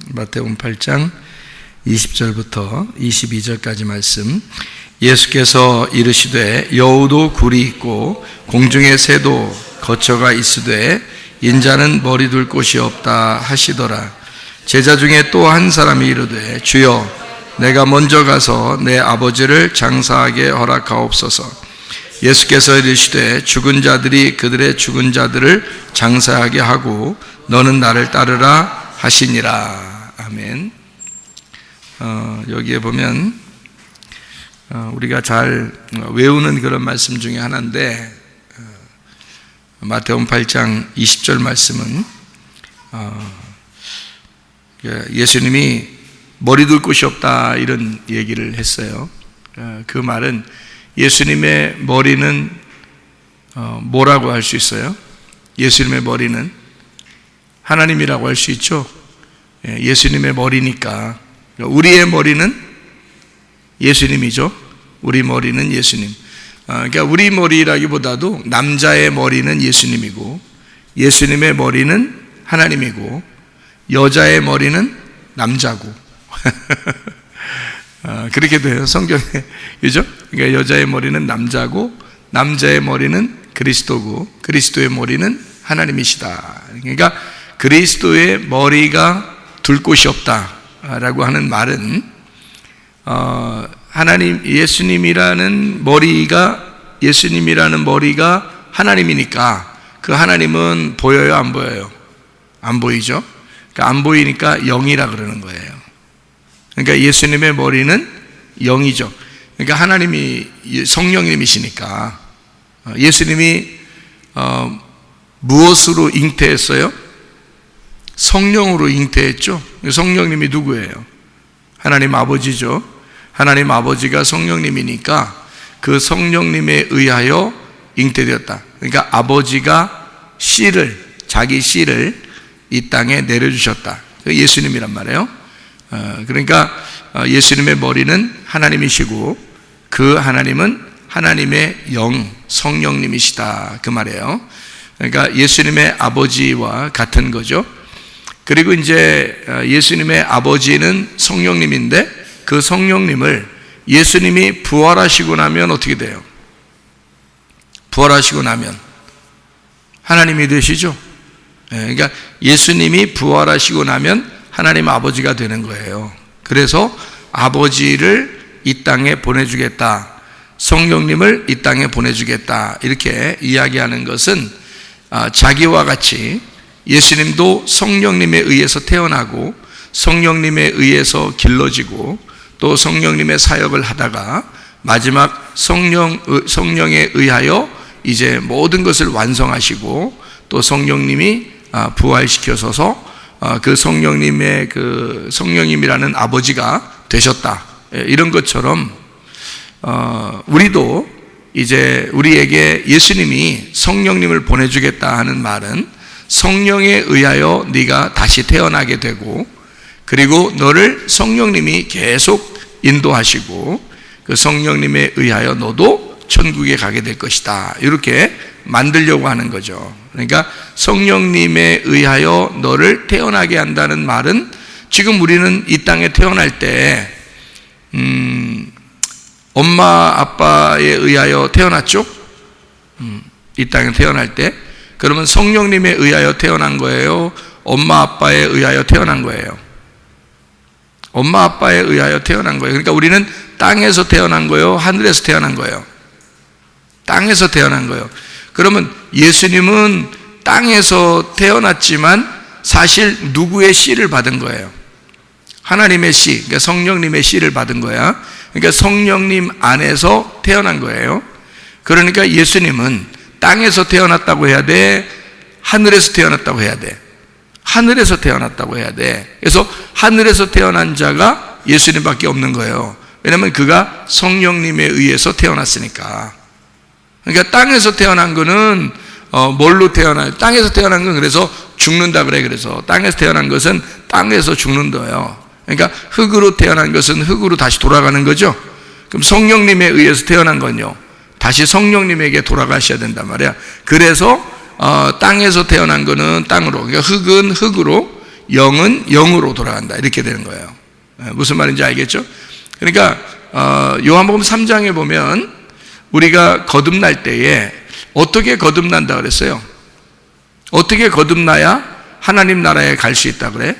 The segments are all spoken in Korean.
마태복음 8장 20절부터 22절까지 말씀. 예수께서 이르시되 여우도 굴이 있고 공중의 새도 거처가 있으되 인자는 머리 둘 곳이 없다 하시더라. 제자 중에 또 한 사람이 이르되 주여 내가 먼저 가서 내 아버지를 장사하게 허락하옵소서. 예수께서 이르시되 죽은 자들이 그들의 죽은 자들을 장사하게 하고 너는 나를 따르라 하시니라. 아멘. 여기에 보면 우리가 잘 외우는 그런 말씀 중에 하나인데, 마태복음 8장 20절 말씀은 예수님이 머리 둘 곳이 없다 이런 얘기를 했어요. 그 말은 예수님의 머리는 뭐라고 할 수 있어요? 예수님의 머리는 하나님이라고 할 수 있죠. 예수님의 머리니까 우리의 머리는 예수님이죠. 우리 머리는 예수님. 그러니까 우리 머리라기보다도 남자의 머리는 예수님이고 예수님의 머리는 하나님이고 여자의 머리는 남자고 그렇게 돼요, 성경에. 그죠? 그러니까 여자의 머리는 남자고 남자의 머리는 그리스도고 그리스도의 머리는 하나님이시다. 그러니까 그리스도의 머리가 둘 곳이 없다라고 하는 말은 예수님이라는 머리가 하나님이니까 그 하나님은 보여요, 안 보여요? 안 보이죠? 그러니까 안 보이니까 영이라 그러는 거예요. 그러니까 예수님의 머리는 영이죠. 그러니까 하나님이 성령님이시니까 예수님이 무엇으로 잉태했어요? 성령으로 잉태했죠. 성령님이 누구예요? 하나님 아버지죠. 하나님 아버지가 성령님이니까 그 성령님에 의하여 잉태되었다. 그러니까 아버지가 자기 씨를 이 땅에 내려주셨다. 예수님이란 말이에요. 그러니까 예수님의 머리는 하나님이시고 그 하나님은 하나님의 영, 성령님이시다 그 말이에요. 그러니까 예수님의 아버지와 같은 거죠. 그리고 이제 예수님의 아버지는 성령님인데 그 성령님을 예수님이 부활하시고 나면 어떻게 돼요? 부활하시고 나면 하나님이 되시죠. 그러니까 예수님이 부활하시고 나면 하나님 아버지가 되는 거예요. 그래서 아버지를 이 땅에 보내주겠다, 성령님을 이 땅에 보내주겠다 이렇게 이야기하는 것은 자기와 같이 예수님도 성령님에 의해서 태어나고 성령님에 의해서 길러지고 또 성령님의 사역을 하다가 마지막 성령에 의하여 이제 모든 것을 완성하시고 또 성령님이 부활시켜서서 그 성령님이라는 아버지가 되셨다. 이런 것처럼 우리도 이제 우리에게 예수님이 성령님을 보내주겠다 하는 말은 성령에 의하여 네가 다시 태어나게 되고 그리고 너를 성령님이 계속 인도하시고 그 성령님에 의하여 너도 천국에 가게 될 것이다. 이렇게 만들려고 하는 거죠. 그러니까 성령님에 의하여 너를 태어나게 한다는 말은 지금 우리는 이 땅에 태어날 때 엄마 아빠에 의하여 태어났죠? 이 땅에 태어날 때 그러면 성령님에 의하여 태어난 거예요? 엄마 아빠에 의하여 태어난 거예요? 엄마 아빠에 의하여 태어난 거예요. 그러니까 우리는 땅에서 태어난 거예요? 하늘에서 태어난 거예요? 땅에서 태어난 거예요. 그러면 예수님은 땅에서 태어났지만 사실 누구의 씨를 받은 거예요? 하나님의 씨, 그러니까 성령님의 씨를 받은 거야. 그러니까 성령님 안에서 태어난 거예요. 그러니까 예수님은 땅에서 태어났다고 해야 돼? 하늘에서 태어났다고 해야 돼? 하늘에서 태어났다고 해야 돼. 그래서 하늘에서 태어난 자가 예수님밖에 없는 거예요. 왜냐하면 그가 성령님에 의해서 태어났으니까. 그러니까 땅에서 태어난 거는 뭘로 태어나요? 땅에서 태어난 건 그래서 죽는다 그래. 그래서 땅에서 태어난 것은 땅에서 죽는다요. 그러니까 흙으로 태어난 것은 흙으로 다시 돌아가는 거죠. 그럼 성령님에 의해서 태어난 건요, 다시 성령님에게 돌아가셔야 된단 말이야. 그래서 땅에서 태어난 거는 땅으로, 그러니까 흙은 흙으로, 영은 영으로 돌아간다. 이렇게 되는 거예요. 무슨 말인지 알겠죠? 그러니까 요한복음 3장에 보면 우리가 거듭날 때에 어떻게 거듭난다 그랬어요? 어떻게 거듭나야 하나님 나라에 갈 수 있다 그래?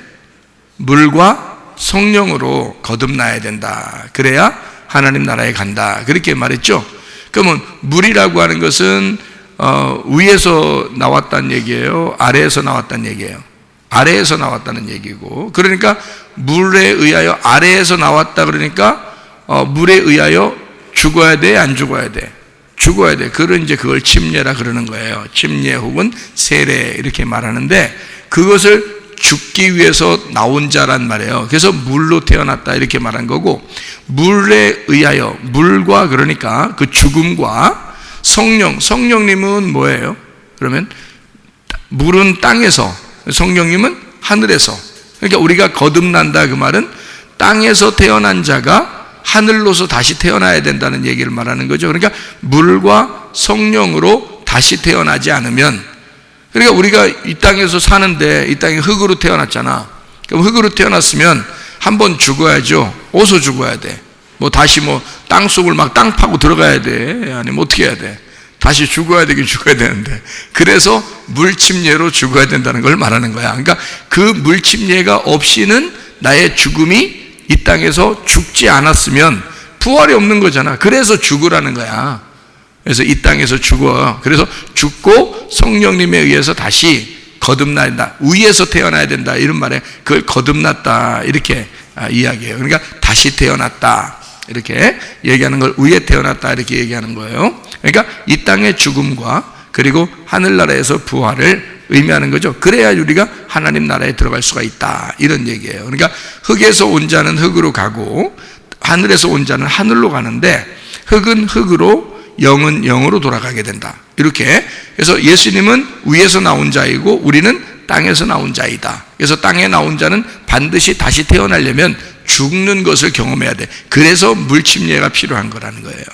물과 성령으로 거듭나야 된다. 그래야 하나님 나라에 간다. 그렇게 말했죠. 그러면 물이라고 하는 것은 위에서 나왔다는 얘기예요? 아래에서 나왔다는 얘기예요? 아래에서 나왔다는 얘기고, 그러니까 물에 의하여 아래에서 나왔다 그러니까 물에 의하여 죽어야 돼, 안 죽어야 돼? 죽어야 돼. 그걸 침례라 그러는 거예요. 침례 혹은 세례 이렇게 말하는데, 그것을 죽기 위해서 나온 자란 말이에요. 그래서 물로 태어났다 이렇게 말한 거고, 물에 의하여, 물과 그러니까 그 죽음과 성령님은 뭐예요? 그러면 물은 땅에서, 성령님은 하늘에서. 그러니까 우리가 거듭난다 그 말은 땅에서 태어난 자가 하늘로서 다시 태어나야 된다는 얘기를 말하는 거죠. 그러니까 물과 성령으로 다시 태어나지 않으면, 그러니까 우리가 이 땅에서 사는데 이 땅에 흙으로 태어났잖아. 그럼 흙으로 태어났으면 한번 죽어야죠. 어디서 죽어야 돼? 다시 땅속을 막 땅 파고 들어가야 돼? 아니면 어떻게 해야 돼? 다시 죽어야 되긴 죽어야 되는데, 그래서 물침례로 죽어야 된다는 걸 말하는 거야. 그러니까 그 물침례가 없이는 나의 죽음이 이 땅에서 죽지 않았으면 부활이 없는 거잖아. 그래서 죽으라는 거야. 그래서 이 땅에서 죽어. 그래서 죽고 성령님에 의해서 다시 거듭나야 된다. 위에서 태어나야 된다. 이런 말에 그걸 거듭났다. 이렇게 이야기해요. 그러니까 다시 태어났다. 이렇게 얘기하는 걸 위에 태어났다. 이렇게 얘기하는 거예요. 그러니까 이 땅의 죽음과 그리고 하늘나라에서 부활을 의미하는 거죠. 그래야 우리가 하나님 나라에 들어갈 수가 있다. 이런 얘기예요. 그러니까 흙에서 온 자는 흙으로 가고 하늘에서 온 자는 하늘로 가는데, 흙은 흙으로 영은 영으로 돌아가게 된다. 이렇게. 그래서 예수님은 위에서 나온 자이고 우리는 땅에서 나온 자이다. 그래서 땅에 나온 자는 반드시 다시 태어나려면 죽는 것을 경험해야 돼. 그래서 물침례가 필요한 거라는 거예요.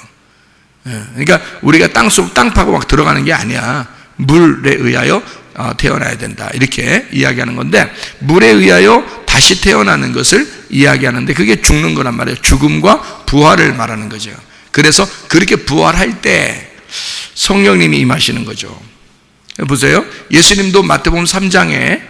그러니까 우리가 땅속 땅 파고 막 들어가는 게 아니야. 물에 의하여 태어나야 된다. 이렇게 이야기하는 건데, 물에 의하여 다시 태어나는 것을 이야기하는데 그게 죽는 거란 말이에요. 죽음과 부활을 말하는 거죠. 그래서 그렇게 부활할 때 성령님이 임하시는 거죠. 보세요. 예수님도 마태복음 3장에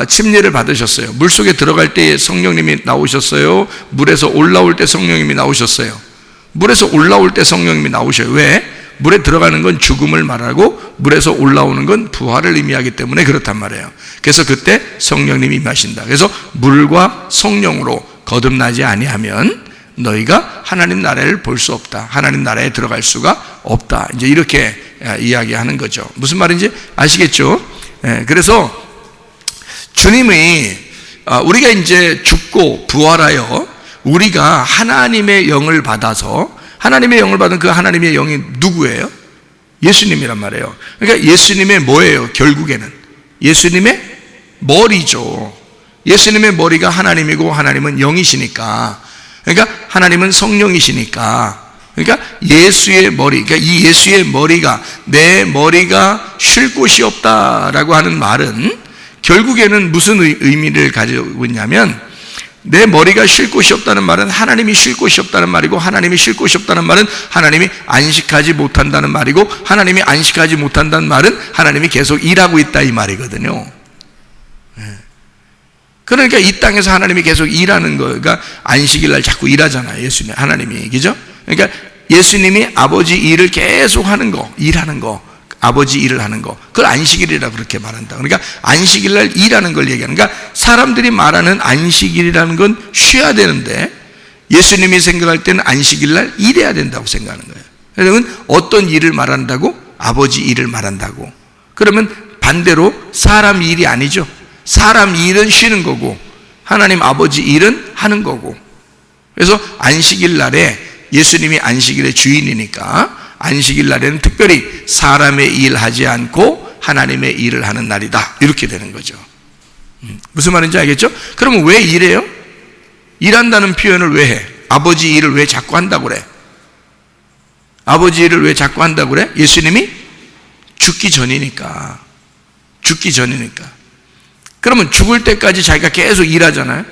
침례를 받으셨어요. 물속에 들어갈 때 성령님이 나오셨어요? 물에서 올라올 때 성령님이 나오셨어요? 물에서 올라올 때 성령님이 나오셔요. 왜? 물에 들어가는 건 죽음을 말하고 물에서 올라오는 건 부활을 의미하기 때문에 그렇단 말이에요. 그래서 그때 성령님이 임하신다. 그래서 물과 성령으로 거듭나지 아니하면 너희가 하나님 나라를 볼 수 없다. 하나님 나라에 들어갈 수가 없다. 이제 이렇게 이야기하는 거죠. 무슨 말인지 아시겠죠? 그래서 주님이 우리가 이제 죽고 부활하여 우리가 하나님의 영을 받아서, 하나님의 영을 받은 그 하나님의 영이 누구예요? 예수님이란 말이에요. 그러니까 예수님의 뭐예요? 결국에는 예수님의 머리죠. 예수님의 머리가 하나님이고 하나님은 영이시니까, 그러니까 하나님은 성령이시니까, 그러니까 예수의 머리, 그러니까 이 예수의 머리가, 내 머리가 쉴 곳이 없다라고 하는 말은 결국에는 무슨 의미를 가지고 있냐면, 내 머리가 쉴 곳이 없다는 말은 하나님이 쉴 곳이 없다는 말이고, 하나님이 쉴 곳이 없다는 말은 하나님이 안식하지 못한다는 말이고, 하나님이 안식하지 못한다는 말은 하나님이 계속 일하고 있다 이 말이거든요. 그러니까 이 땅에서 하나님이 계속 일하는 거, 그러니까 안식일 날 자꾸 일하잖아요. 예수님, 하나님이. 그죠? 그러니까 예수님이 아버지 일을 계속 하는 거, 일하는 거, 아버지 일을 하는 거, 그걸 안식일이라고 그렇게 말한다. 그러니까 안식일 날 일하는 걸 얘기하는, 그러니까 사람들이 말하는 안식일이라는 건 쉬어야 되는데 예수님이 생각할 때는 안식일 날 일해야 된다고 생각하는 거예요. 그러면 어떤 일을 말한다고? 아버지 일을 말한다고. 그러면 반대로 사람 일이 아니죠. 사람 일은 쉬는 거고 하나님 아버지 일은 하는 거고. 그래서 안식일 날에 예수님이 안식일의 주인이니까 안식일 날에는 특별히 사람의 일하지 않고 하나님의 일을 하는 날이다. 이렇게 되는 거죠. 무슨 말인지 알겠죠? 그러면 왜 일해요? 일한다는 표현을 왜 해? 아버지 일을 왜 자꾸 한다고 그래? 아버지 일을 왜 자꾸 한다고 그래? 예수님이 죽기 전이니까. 죽기 전이니까. 그러면 죽을 때까지 자기가 계속 일하잖아요.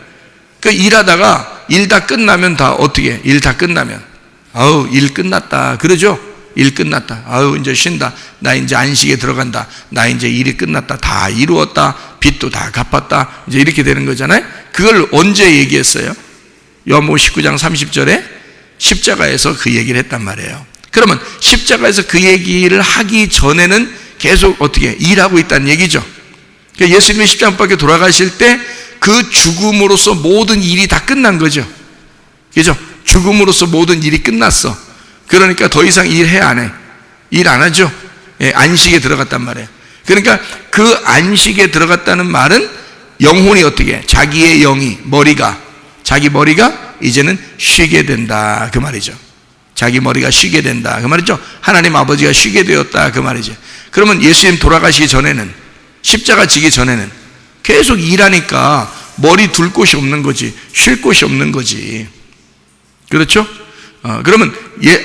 그 일하다가 일 다 끝나면 다 어떻게 해? 일 다 끝나면 아우 일 끝났다 그러죠. 일 끝났다. 아우 이제 쉰다. 나 이제 안식에 들어간다. 나 이제 일이 끝났다. 다 이루었다. 빚도 다 갚았다. 이제 이렇게 되는 거잖아요. 그걸 언제 얘기했어요? 요한복음 19장 30절에 십자가에서 그 얘기를 했단 말이에요. 그러면 십자가에서 그 얘기를 하기 전에는 계속 어떻게 일하고 있다는 얘기죠. 그러니까 예수님이 십자가 못 박혀 돌아가실 때 그 죽음으로써 모든 일이 다 끝난 거죠. 그죠? 죽음으로써 모든 일이 끝났어. 그러니까 더 이상 일해 안 해? 일 안 하죠? 예, 안식에 들어갔단 말이에요. 그러니까 그 안식에 들어갔다는 말은 영혼이 어떻게 해? 자기의 영이 자기 머리가 이제는 쉬게 된다 그 말이죠. 자기 머리가 쉬게 된다 그 말이죠. 하나님 아버지가 쉬게 되었다 그 말이죠. 그러면 예수님 돌아가시기 전에는, 십자가 지기 전에는 계속 일하니까 머리 둘 곳이 없는 거지, 쉴 곳이 없는 거지. 그렇죠? 그러면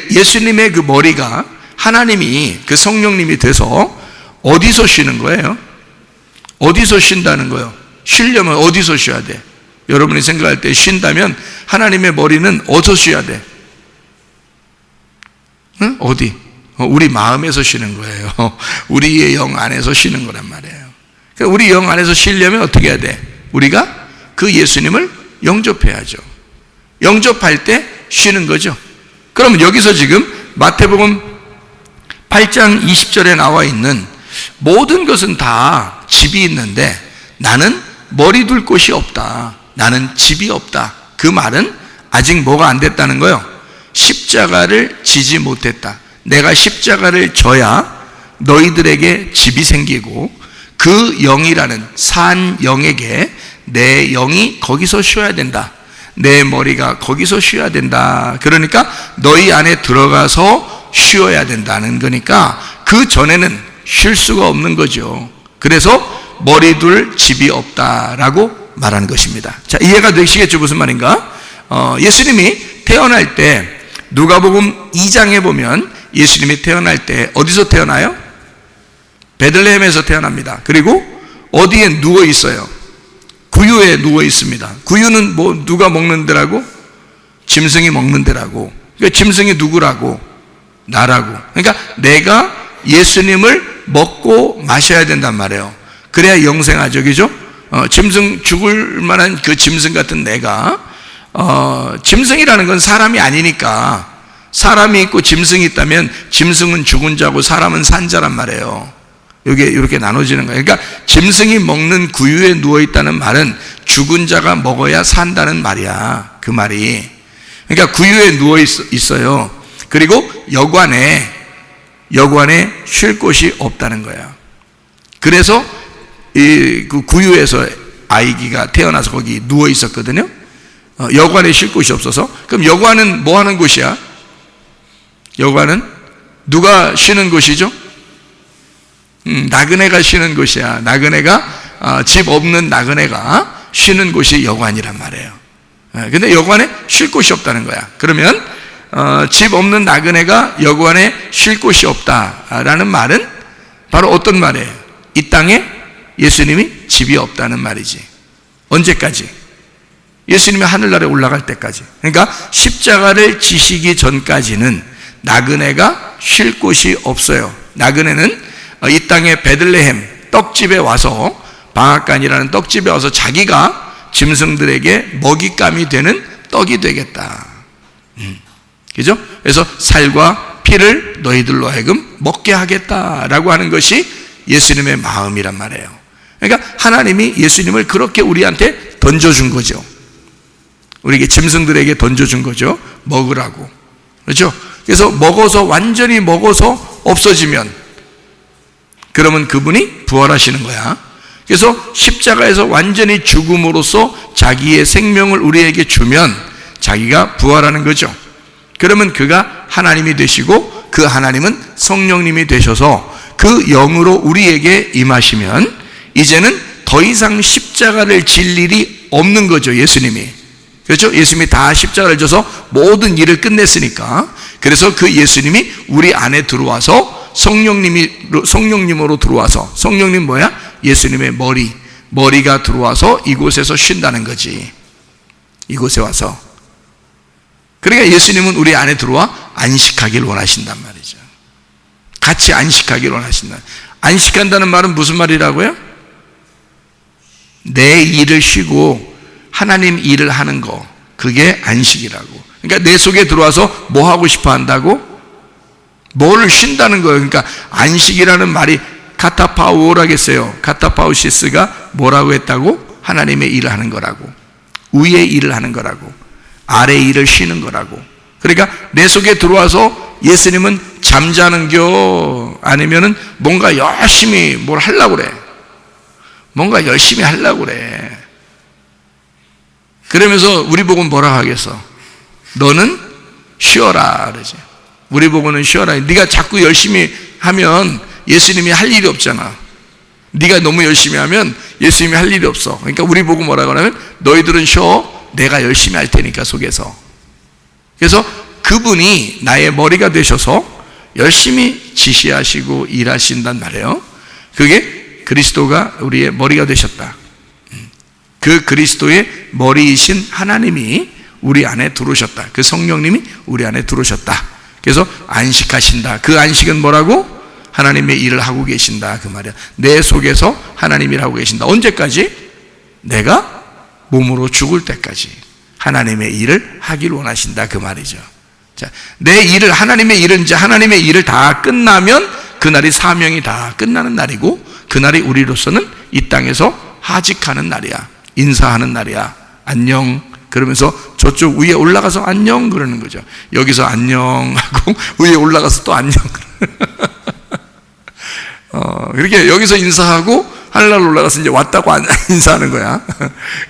예수님의 그 머리가 하나님이 그 성령님이 돼서 어디서 쉬는 거예요? 어디서 쉰다는 거예요? 쉬려면 어디서 쉬어야 돼? 여러분이 생각할 때 쉰다면 하나님의 머리는 어디서 쉬어야 돼? 응? 어디? 우리 마음에서 쉬는 거예요. 우리의 영 안에서 쉬는 거란 말이에요. 그러니까 우리 영 안에서 쉬려면 어떻게 해야 돼? 우리가 그 예수님을 영접해야죠. 영접할 때 쉬는 거죠. 그러면 여기서 지금 마태복음 8장 20절에 나와 있는 모든 것은 다 집이 있는데 나는 머리 둘 곳이 없다. 나는 집이 없다. 그 말은 아직 뭐가 안 됐다는 거예요? 십자가를 지지 못했다. 내가 십자가를 져야 너희들에게 집이 생기고 그 영이라는 산 영에게 내 영이 거기서 쉬어야 된다. 내 머리가 거기서 쉬어야 된다. 그러니까 너희 안에 들어가서 쉬어야 된다는 거니까 그 전에는 쉴 수가 없는 거죠. 그래서 머리 둘 집이 없다라고 말하는 것입니다. 자, 이해가 되시겠죠? 무슨 말인가? 예수님이 태어날 때 누가복음 2장에 보면 예수님이 태어날 때 어디서 태어나요? 베들레헴에서 태어납니다. 그리고 어디에 누워 있어요? 구유에 누워 있습니다. 구유는 뭐 누가 먹는 데라고? 짐승이 먹는 데라고. 그러니까 짐승이 누구라고? 나라고. 그러니까 내가 예수님을 먹고 마셔야 된단 말이에요. 그래야 영생하죠. 그죠? 짐승 죽을 만한 그 짐승 같은 내가 짐승이라는 건 사람이 아니니까 사람이 있고 짐승이 있다면 짐승은 죽은 자고 사람은 산 자란 말이에요. 이게 이렇게 나눠지는 거예요. 그러니까 짐승이 먹는 구유에 누워 있다는 말은 죽은 자가 먹어야 산다는 말이야. 그 말이. 그러니까 구유에 누워 있어요. 그리고 여관에 쉴 곳이 없다는 거야. 그래서 그 구유에서 아이기가 태어나서 거기 누워 있었거든요. 여관에 쉴 곳이 없어서. 그럼 여관은 뭐 하는 곳이야? 여관은 누가 쉬는 곳이죠? 나그네가 쉬는 곳이야. 나그네가 집 없는 나그네가 쉬는 곳이 여관이란 말이에요. 근데 여관에 쉴 곳이 없다는 거야. 그러면 집 없는 나그네가 여관에 쉴 곳이 없다라는 말은 바로 어떤 말이에요? 이 땅에 예수님이 집이 없다는 말이지. 언제까지? 예수님이 하늘나라에 올라갈 때까지. 그러니까 십자가를 지시기 전까지는 나그네가 쉴 곳이 없어요. 나그네는 이 땅의 베들레헴 떡집에 와서, 방앗간이라는 떡집에 와서 자기가 짐승들에게 먹잇감이 되는 떡이 되겠다. 그죠? 그래서 살과 피를 너희들로 하여금 먹게 하겠다라고 하는 것이 예수님의 마음이란 말이에요. 그러니까 하나님이 예수님을 그렇게 우리한테 던져준 거죠. 우리에게 짐승들에게 던져준 거죠. 먹으라고. 그렇죠? 그래서 완전히 먹어서 없어지면 그러면 그분이 부활하시는 거야. 그래서 십자가에서 완전히 죽음으로써 자기의 생명을 우리에게 주면 자기가 부활하는 거죠. 그러면 그가 하나님이 되시고 그 하나님은 성령님이 되셔서 그 영으로 우리에게 임하시면 이제는 더 이상 십자가를 질 일이 없는 거죠. 예수님이. 그렇죠? 예수님이 다 십자가를 져서 모든 일을 끝냈으니까. 그래서 그 예수님이 우리 안에 들어와서 성령님으로 들어와서, 성령님 뭐야? 예수님의 머리가 들어와서 이곳에서 쉰다는 거지. 이곳에 와서. 그러니까 예수님은 우리 안에 들어와 안식하길 원하신단 말이죠. 같이 안식하길 원하신다. 안식한다는 말은 무슨 말이라고요? 내 일을 쉬고 하나님 일을 하는 거, 그게 안식이라고. 그러니까 내 속에 들어와서 뭐 하고 싶어 한다고? 뭐를 쉰다는 거예요. 그러니까 안식이라는 말이 카타파우라겠어요. 카타파우시스가 뭐라고 했다고? 하나님의 일을 하는 거라고. 위의 일을 하는 거라고. 아래 일을 쉬는 거라고. 그러니까 내 속에 들어와서 예수님은 잠자는겨 아니면은 뭔가 열심히 뭘 하려고 그래. 뭔가 열심히 하려고 그래. 그러면서 우리 보고 뭐라 하겠어? 너는 쉬어라 그러지. 우리 보고는 쉬어라. 네가 자꾸 열심히 하면 예수님이 할 일이 없잖아. 네가 너무 열심히 하면 예수님이 할 일이 없어. 그러니까 우리 보고 뭐라고 하냐면 너희들은 쉬어. 내가 열심히 할 테니까 속에서. 그래서 그분이 나의 머리가 되셔서 열심히 지시하시고 일하신단 말이에요. 그게 그리스도가 우리의 머리가 되셨다. 그 그리스도의 머리이신 하나님이 우리 안에 들어오셨다. 그 성령님이 우리 안에 들어오셨다. 그래서 안식하신다. 그 안식은 뭐라고? 하나님의 일을 하고 계신다 그 말이야. 내 속에서 하나님 일을 하고 계신다. 언제까지? 내가 몸으로 죽을 때까지 하나님의 일을 하길 원하신다 그 말이죠. 자, 내 일을, 하나님의 일은 이제 하나님의 일을 다 끝나면 그날이 사명이 다 끝나는 날이고, 그날이 우리로서는 이 땅에서 하직하는 날이야. 인사하는 날이야. 안녕 그러면서 저쪽 위에 올라가서 안녕 그러는 거죠. 여기서 안녕하고 위에 올라가서 또 안녕. 그렇게 여기서 인사하고 하늘날 올라가서 이제 왔다고 인사하는 거야.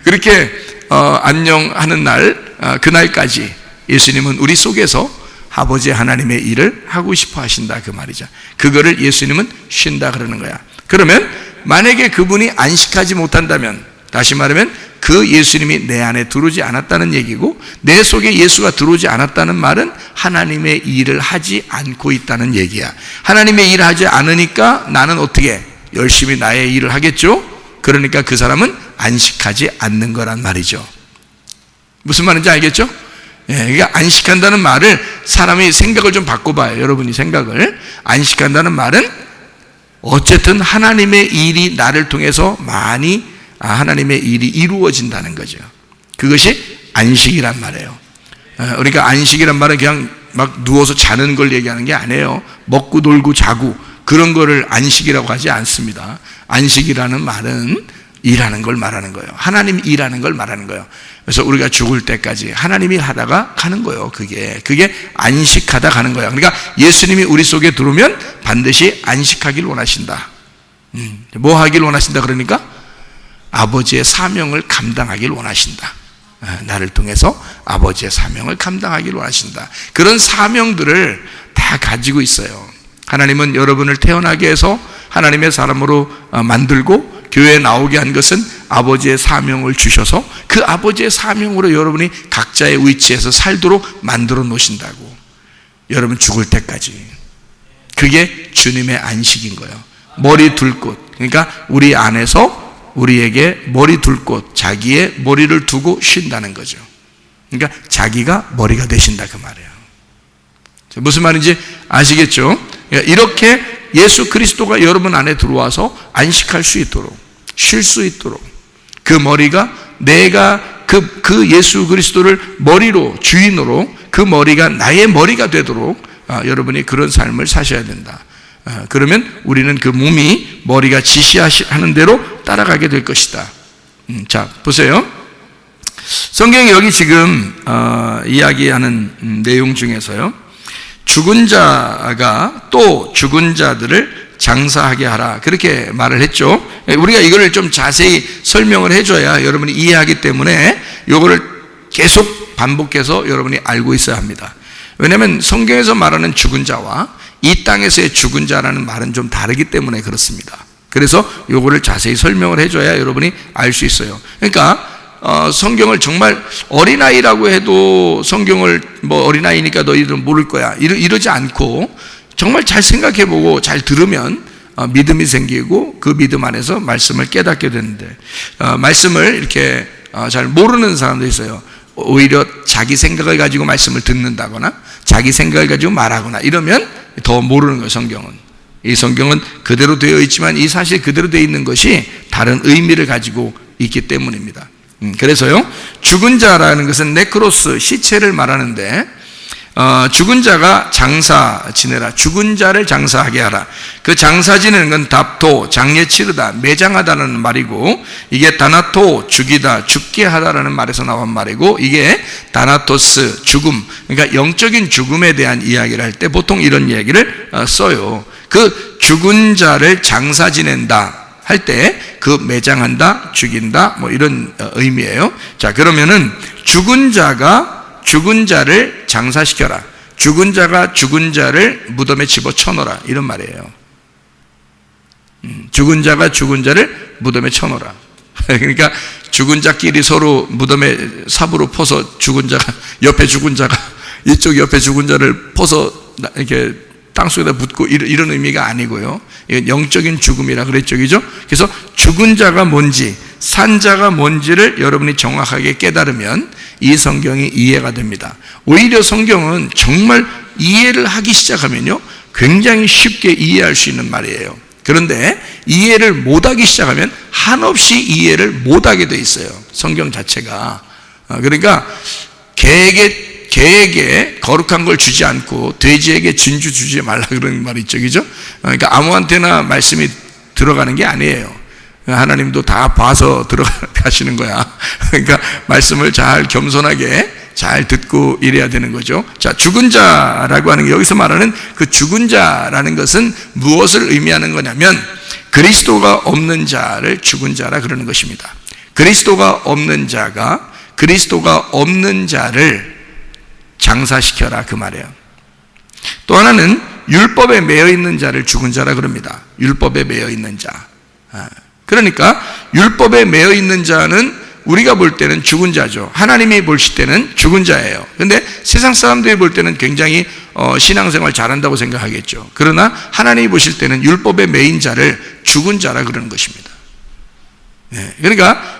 그렇게 안녕하는 날, 그날까지 예수님은 우리 속에서 아버지 하나님의 일을 하고 싶어 하신다 그 말이죠. 그거를 예수님은 쉰다 그러는 거야. 그러면 만약에 그분이 안식하지 못한다면, 다시 말하면 그 예수님이 내 안에 들어오지 않았다는 얘기고, 내 속에 예수가 들어오지 않았다는 말은 하나님의 일을 하지 않고 있다는 얘기야. 하나님의 일을 하지 않으니까 나는 어떻게 열심히 나의 일을 하겠죠? 그러니까 그 사람은 안식하지 않는 거란 말이죠. 무슨 말인지 알겠죠? 예, 그러니까 안식한다는 말을 사람이 생각을 좀 바꿔봐요. 여러분이 생각을. 안식한다는 말은 어쨌든 하나님의 일이 나를 통해서 많이 하나님의 일이 이루어진다는 거죠. 그것이 안식이란 말이에요. 그러니까 안식이란 말은 그냥 막 누워서 자는 걸 얘기하는 게 아니에요. 먹고 놀고 자고 그런 거를 안식이라고 하지 않습니다. 안식이라는 말은 일하는 걸 말하는 거예요. 하나님 일하는 걸 말하는 거예요. 그래서 우리가 죽을 때까지 하나님 일하다가 가는 거예요. 그게 안식하다 가는 거야. 그러니까 예수님이 우리 속에 들어오면 반드시 안식하길 원하신다. 뭐 하길 원하신다 그러니까 아버지의 사명을 감당하길 원하신다. 나를 통해서 아버지의 사명을 감당하길 원하신다. 그런 사명들을 다 가지고 있어요. 하나님은 여러분을 태어나게 해서 하나님의 사람으로 만들고 교회에 나오게 한 것은 아버지의 사명을 주셔서 그 아버지의 사명으로 여러분이 각자의 위치에서 살도록 만들어 놓으신다고. 여러분 죽을 때까지. 그게 주님의 안식인 거예요. 머리 둘 곳. 그러니까 우리 안에서 우리에게 머리 둘 곳, 자기의 머리를 두고 쉰다는 거죠. 그러니까 자기가 머리가 되신다 그 말이에요. 무슨 말인지 아시겠죠? 이렇게 예수 그리스도가 여러분 안에 들어와서 안식할 수 있도록, 쉴 수 있도록, 그 머리가 내가 그 예수 그리스도를 머리로, 주인으로 그 머리가 나의 머리가 되도록 여러분이 그런 삶을 사셔야 된다. 그러면 우리는 그 몸이 머리가 지시하는 대로 따라가게 될 것이다. 자, 보세요. 성경이 여기 지금 이야기하는 내용 중에서요, 죽은 자가 또 죽은 자들을 장사하게 하라, 그렇게 말을 했죠. 우리가 이거를 좀 자세히 설명을 해줘야 여러분이 이해하기 때문에 이거를 계속 반복해서 여러분이 알고 있어야 합니다. 왜냐하면 성경에서 말하는 죽은 자와 이 땅에서의 죽은 자라는 말은 좀 다르기 때문에 그렇습니다. 그래서 이거를 자세히 설명을 해줘야 여러분이 알 수 있어요. 그러니까 성경을 정말 어린아이라고 해도 성경을 뭐 어린아이니까 너희들은 모를 거야 이러지 않고 정말 잘 생각해보고 잘 들으면 믿음이 생기고 그 믿음 안에서 말씀을 깨닫게 되는데, 말씀을 이렇게 잘 모르는 사람도 있어요. 오히려 자기 생각을 가지고 말씀을 듣는다거나 자기 생각을 가지고 말하거나 이러면 더 모르는 거예요. 성경은, 이 성경은 그대로 되어 있지만 이 사실 그대로 되어 있는 것이 다른 의미를 가지고 있기 때문입니다. 그래서요, 죽은 자라는 것은 네크로스, 시체를 말하는데, 죽은 자가 장사 지내라, 죽은 자를 장사하게 하라. 그 장사 지내는 건 답토, 장례 치르다, 매장하다는 말이고, 이게 다나토, 죽이다, 죽게 하다라는 말에서 나온 말이고, 이게 다나토스, 죽음, 그러니까 영적인 죽음에 대한 이야기를 할 때 보통 이런 이야기를 써요. 그 죽은 자를 장사 지낸다 할 때 그 매장한다, 죽인다, 뭐 이런 의미예요. 자, 그러면은 죽은 자가 죽은 자를 장사시켜라, 죽은 자가 죽은 자를 무덤에 집어쳐넣어라, 이런 말이에요. 죽은 자가 죽은 자를 무덤에 쳐넣어라. 그러니까 죽은 자끼리 서로 무덤에 삽으로 퍼서 죽은 자가, 옆에 죽은 자가 이쪽 옆에 죽은 자를 퍼서 이렇게 땅속에다 묻고 이런 의미가 아니고요. 이건 영적인 죽음이라 그랬죠, 그죠? 그래서 죽은 자가 뭔지, 산 자가 뭔지를 여러분이 정확하게 깨달으면 이 성경이 이해가 됩니다. 오히려 성경은 정말 이해를 하기 시작하면요, 굉장히 쉽게 이해할 수 있는 말이에요. 그런데 이해를 못하기 시작하면 한없이 이해를 못하게 돼 있어요, 성경 자체가. 그러니까 개에게 거룩한 걸 주지 않고 돼지에게 진주 주지 말라, 그런 말이 있죠, 그죠? 그러니까 아무한테나 말씀이 들어가는 게 아니에요. 하나님도 다 봐서 들어가시는 거야. 그러니까 말씀을 잘 겸손하게 잘 듣고 이래야 되는 거죠. 자, 죽은 자라고 하는 게, 여기서 말하는 그 죽은 자라는 것은 무엇을 의미하는 거냐면, 그리스도가 없는 자를 죽은 자라 그러는 것입니다. 그리스도가 없는 자를 장사시켜라, 그 말이에요. 또 하나는 율법에 매여 있는 자를 죽은 자라 그럽니다. 율법에 매여 있는 자. 그러니까 율법에 매여 있는 자는 우리가 볼 때는 죽은 자죠. 하나님이 보실 때는 죽은 자예요. 그런데 세상 사람들이 볼 때는 굉장히 신앙생활 잘한다고 생각하겠죠. 그러나 하나님이 보실 때는 율법에 매인 자를 죽은 자라 그러는 것입니다. 그러니까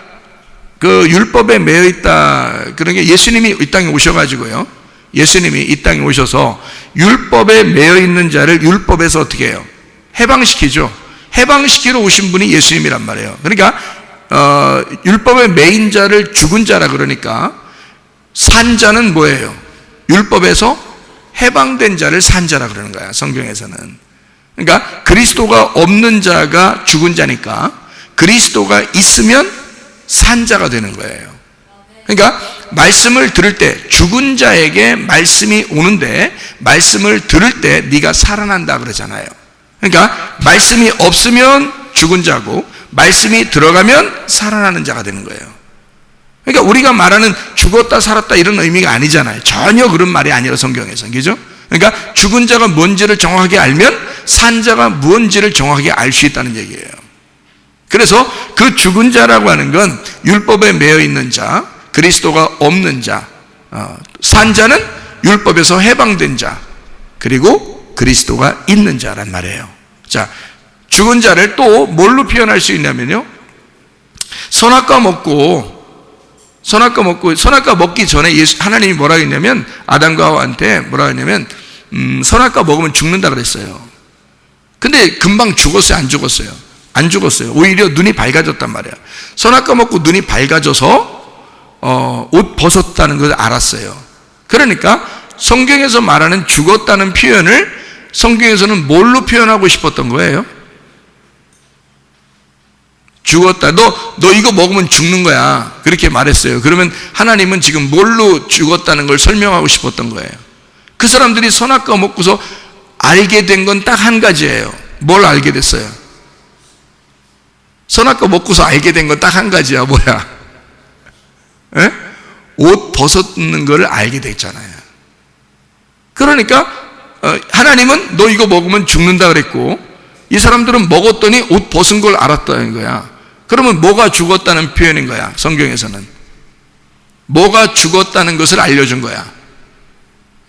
그 율법에 매여 있다, 그런 게 예수님이 이 땅에 오셔가지고요, 예수님이 이 땅에 오셔서 율법에 매여 있는 자를 율법에서 어떻게 해요? 해방시키죠. 해방시키러 오신 분이 예수님이란 말이에요. 그러니까 율법에 매인 자를 죽은 자라 그러니까, 산 자는 뭐예요? 율법에서 해방된 자를 산 자라 그러는 거야, 성경에서는. 그러니까 그리스도가 없는 자가 죽은 자니까 그리스도가 있으면 산 자가 되는 거예요. 그러니까 말씀을 들을 때, 죽은 자에게 말씀이 오는데 말씀을 들을 때 네가 살아난다 그러잖아요. 그러니까 말씀이 없으면 죽은 자고 말씀이 들어가면 살아나는 자가 되는 거예요. 그러니까 우리가 말하는 죽었다 살았다 이런 의미가 아니잖아요. 전혀 그런 말이 아니라 성경에서는, 그죠? 그러니까 죽은 자가 뭔지를 정확하게 알면 산 자가 무엇인지를 정확하게 알 수 있다는 얘기예요. 그래서 그 죽은 자라고 하는 건 율법에 매여 있는 자, 그리스도가 없는 자, 산 자는 율법에서 해방된 자, 그리고 그리스도가 있는 자란 말이에요. 자, 죽은 자를 또 뭘로 표현할 수 있냐면요, 선악과 먹기 전에 하나님이 뭐라고 했냐면, 아담과 하와한테 뭐라고 했냐면, 선악과 먹으면 죽는다 그랬어요. 근데 금방 죽었어요, 안 죽었어요? 안 죽었어요. 오히려 눈이 밝아졌단 말이야. 선악과 먹고 눈이 밝아져서 옷 벗었다는 걸 알았어요. 그러니까 성경에서 말하는 죽었다는 표현을 성경에서는 뭘로 표현하고 싶었던 거예요? 죽었다. 너 이거 먹으면 죽는 거야, 그렇게 말했어요. 그러면 하나님은 지금 뭘로 죽었다는 걸 설명하고 싶었던 거예요? 그 사람들이 선악과 먹고서 알게 된 건 딱 한 가지예요. 뭘 알게 됐어요? 선악과 먹고서 알게 된 건 딱 한 가지야. 뭐야? 에? 옷 벗었는 걸 알게 됐잖아요. 그러니까 하나님은 너 이거 먹으면 죽는다 그랬고, 이 사람들은 먹었더니 옷 벗은 걸 알았다는 거야. 그러면 뭐가 죽었다는 표현인 거야? 성경에서는 뭐가 죽었다는 것을 알려준 거야.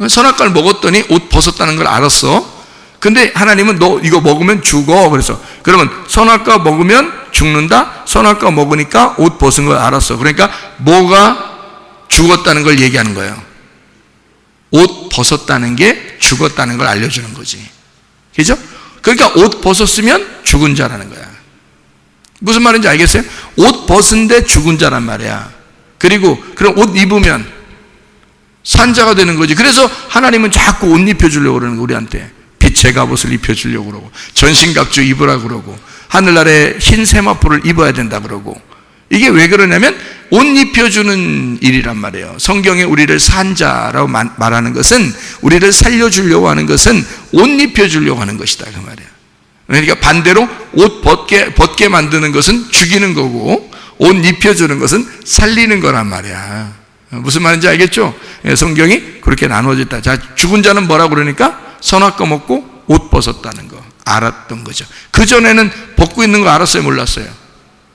선악과를 먹었더니 옷 벗었다는 걸 알았어. 근데 하나님은 너 이거 먹으면 죽어. 그래서 그러면 선악과 먹으면 죽는다. 선악과 먹으니까 옷 벗은 걸 알았어. 그러니까 뭐가 죽었다는 걸 얘기하는 거예요. 옷 벗었다는 게 죽었다는 걸 알려주는 거지. 그죠? 그러니까 옷 벗었으면 죽은 자라는 거야. 무슨 말인지 알겠어요? 옷 벗은데 죽은 자란 말이야. 그리고 그럼 옷 입으면 산자가 되는 거지. 그래서 하나님은 자꾸 옷 입혀주려고 그러는 거, 우리한테. 빛의 갑옷을 입혀주려고 그러고, 전신갑주 입으라 그러고, 하늘나라에 흰 세마포를 입어야 된다 그러고. 이게 왜 그러냐면 옷 입혀주는 일이란 말이에요. 성경에 우리를 산자라고 말하는 것은, 우리를 살려주려고 하는 것은 옷 입혀주려고 하는 것이다 그 말이에요. 그러니까 반대로 옷 벗게 만드는 것은 죽이는 거고, 옷 입혀주는 것은 살리는 거란 말이야. 무슨 말인지 알겠죠? 성경이 그렇게 나누어졌다. 자, 죽은 자는 뭐라고 그러니까? 선악과 먹고 옷 벗었다는 거 알았던 거죠. 그전에는 벗고 있는 거 알았어요? 몰랐어요?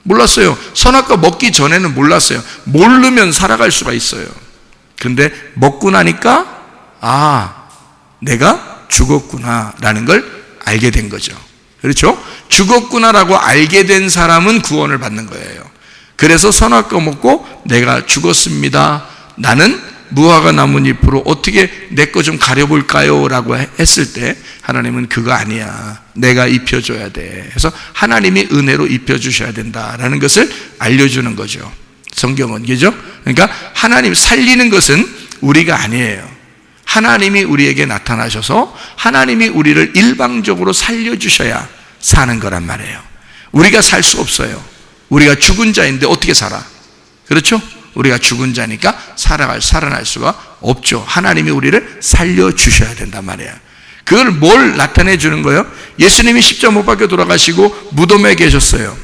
몰랐어요. 선악과 먹기 전에는 몰랐어요. 모르면 살아갈 수가 있어요. 근데 먹고 나니까 내가 죽었구나 라는 걸 알게 된 거죠. 그렇죠? 죽었구나라고 알게 된 사람은 구원을 받는 거예요. 그래서 선악과 먹고 내가 죽었습니다. 나는 무화과 나뭇잎으로 어떻게 내 거 좀 가려볼까요? 라고 했을 때 하나님은 그거 아니야. 내가 입혀줘야 돼. 그래서 하나님이 은혜로 입혀주셔야 된다라는 것을 알려주는 거죠. 성경은. 그죠? 그러니까 하나님 살리는 것은 우리가 아니에요. 하나님이 우리에게 나타나셔서 하나님이 우리를 일방적으로 살려주셔야 사는 거란 말이에요. 우리가 살 수 없어요. 우리가 죽은 자인데 어떻게 살아? 그렇죠? 우리가 죽은 자니까 살아날 수가 없죠. 하나님이 우리를 살려주셔야 된단 말이에요. 그걸 뭘 나타내 주는 거예요? 예수님이 십자가 못 박혀 돌아가시고 무덤에 계셨어요.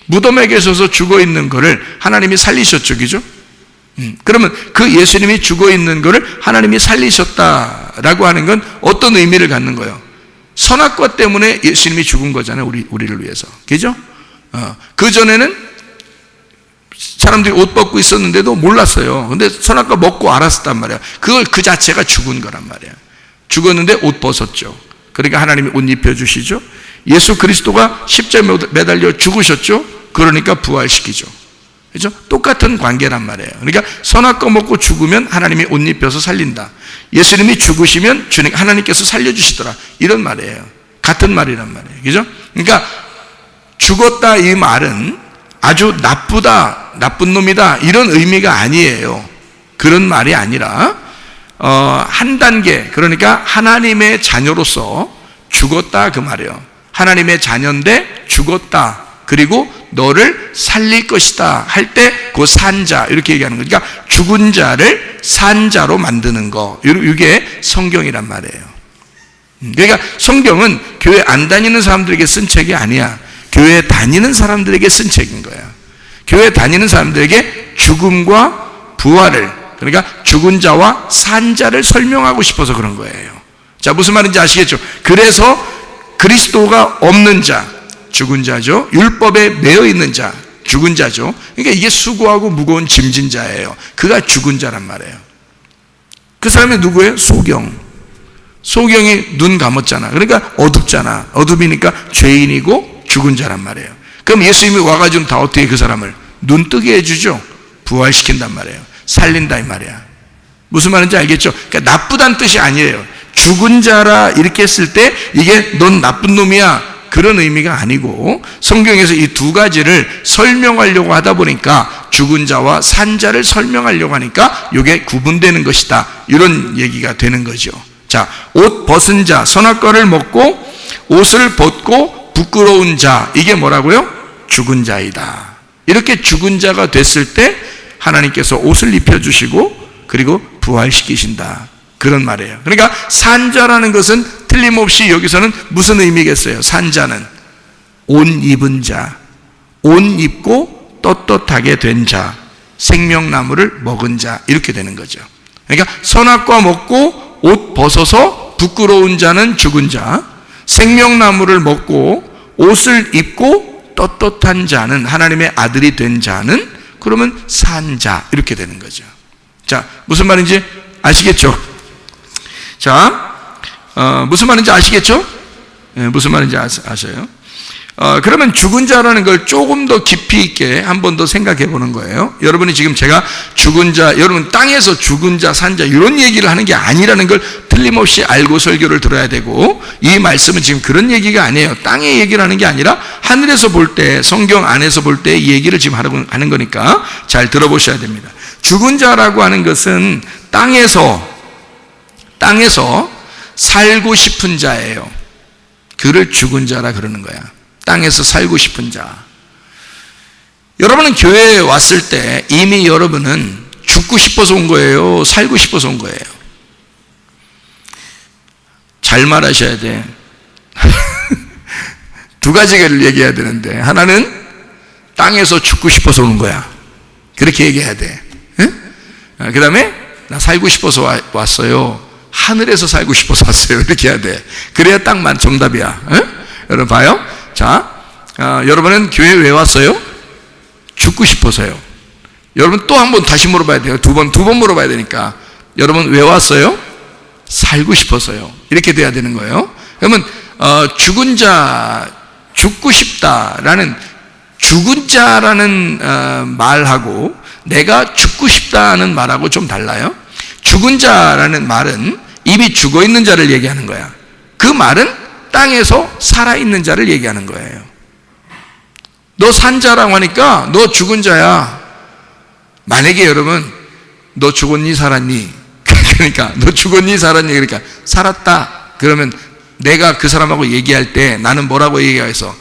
무덤에 계셔서 죽어있는 거를 하나님이 살리셨죠. 그죠? 그러면 그 예수님이 죽어있는 거를 하나님이 살리셨다라고 하는 건 어떤 의미를 갖는 거예요? 선악과 때문에 예수님이 죽은 거잖아요. 우리를 위해서. 그죠? 그전에는 사람들이 옷 벗고 있었는데도 몰랐어요. 근데 선악과 먹고 알았단 말이야. 그걸 그 자체가 죽은 거란 말이야. 죽었는데 옷 벗었죠. 그러니까 하나님이 옷 입혀주시죠. 예수 그리스도가 십자가에 매달려 죽으셨죠. 그러니까 부활시키죠. 그죠? 똑같은 관계란 말이에요. 그러니까 선악과 먹고 죽으면 하나님이 옷 입혀서 살린다. 예수님이 죽으시면 하나님께서 살려주시더라. 이런 말이에요. 같은 말이란 말이에요. 그죠? 그러니까 죽었다 이 말은 아주 나쁘다, 나쁜 놈이다 이런 의미가 아니에요. 그런 말이 아니라 한 단계, 그러니까 하나님의 자녀로서 죽었다 그 말이에요. 하나님의 자녀인데 죽었다. 그리고 너를 살릴 것이다 할 때 그 산자 이렇게 얘기하는 거죠. 그러니까 죽은 자를 산자로 만드는 거, 이게 성경이란 말이에요. 그러니까 성경은 교회 안 다니는 사람들에게 쓴 책이 아니야. 교회 다니는 사람들에게 쓴 책인 거야. 교회 다니는 사람들에게 죽음과 부활을, 그러니까 죽은 자와 산 자를 설명하고 싶어서 그런 거예요. 자, 무슨 말인지 아시겠죠? 그래서 그리스도가 없는 자, 죽은 자죠. 율법에 매여 있는 자, 죽은 자죠. 그러니까 이게 수고하고 무거운 짐진 자예요. 그가 죽은 자란 말이에요. 그 사람이 누구예요? 소경이 눈 감았잖아. 그러니까 어둡잖아. 어둠이니까 죄인이고 죽은 자란 말이에요. 그럼 예수님이 와가지고 다 어떻게 그 사람을 눈 뜨게 해주죠. 부활시킨단 말이에요. 살린다 이 말이야. 무슨 말인지 알겠죠? 그러니까 나쁘다는 뜻이 아니에요. 죽은 자라 이렇게 했을 때 이게 넌 나쁜 놈이야 그런 의미가 아니고, 성경에서 이 두 가지를 설명하려고 하다 보니까 죽은 자와 산 자를 설명하려고 하니까 이게 구분되는 것이다 이런 얘기가 되는 거죠. 자, 옷 벗은 자, 선악과를 먹고 옷을 벗고 부끄러운 자, 이게 뭐라고요? 죽은 자이다. 이렇게 죽은 자가 됐을 때 하나님께서 옷을 입혀주시고 그리고 부활시키신다 그런 말이에요. 그러니까 산자라는 것은 틀림없이 여기서는 무슨 의미겠어요? 산자는 옷 입은 자, 옷 입고 떳떳하게 된 자, 생명나무를 먹은 자 이렇게 되는 거죠. 그러니까 선악과 먹고 옷 벗어서 부끄러운 자는 죽은 자, 생명나무를 먹고 옷을 입고 떳떳한 자는, 하나님의 아들이 된 자는 그러면 산자 이렇게 되는 거죠. 자, 무슨 말인지 아시겠죠? 자, 무슨 말인지 아시겠죠? 무슨 말인지 아셔요? 그러면 죽은 자라는 걸 조금 더 깊이 있게 한 번 더 생각해 보는 거예요. 여러분이 지금 제가 죽은 자, 여러분 땅에서 죽은 자, 산 자 이런 얘기를 하는 게 아니라는 걸 틀림없이 알고 설교를 들어야 되고, 이 말씀은 지금 그런 얘기가 아니에요. 땅의 얘기를 하는 게 아니라 하늘에서 볼 때, 성경 안에서 볼 때 이 얘기를 지금 하는 거니까 잘 들어보셔야 됩니다. 죽은 자라고 하는 것은 땅에서 살고 싶은 자예요. 그를 죽은 자라 그러는 거야. 땅에서 살고 싶은 자. 여러분은 교회에 왔을 때 이미 여러분은 죽고 싶어서 온 거예요? 살고 싶어서 온 거예요? 잘 말하셔야 돼. 두 가지를 얘기해야 되는데, 하나는 땅에서 죽고 싶어서 오는 거야. 그렇게 얘기해야 돼. 그 다음에 나 살고 싶어서 왔어요. 하늘에서 살고 싶어서 왔어요. 이렇게 해야 돼. 그래야 딱 정답이야. 여러분 봐요. 자, 여러분은 교회에 왜 왔어요? 죽고 싶어서요. 여러분 또 한 번 다시 물어봐야 돼요. 두 번 물어봐야 되니까. 여러분 왜 왔어요? 살고 싶어서요. 이렇게 돼야 되는 거예요. 그러면 죽은 자, 죽고 싶다라는, 죽은 자라는 말하고 내가 죽고 싶다는 말하고 좀 달라요. 죽은 자라는 말은 이미 죽어 있는 자를 얘기하는 거야. 그 말은 땅에서 살아있는 자를 얘기하는 거예요. 너 산 자라고 하니까 너 죽은 자야. 만약에 여러분 너 죽었니 살았니? 그러니까 너 죽었니 살았니? 그러니까 살았다. 그러면 내가 그 사람하고 얘기할 때 나는 뭐라고 얘기해서,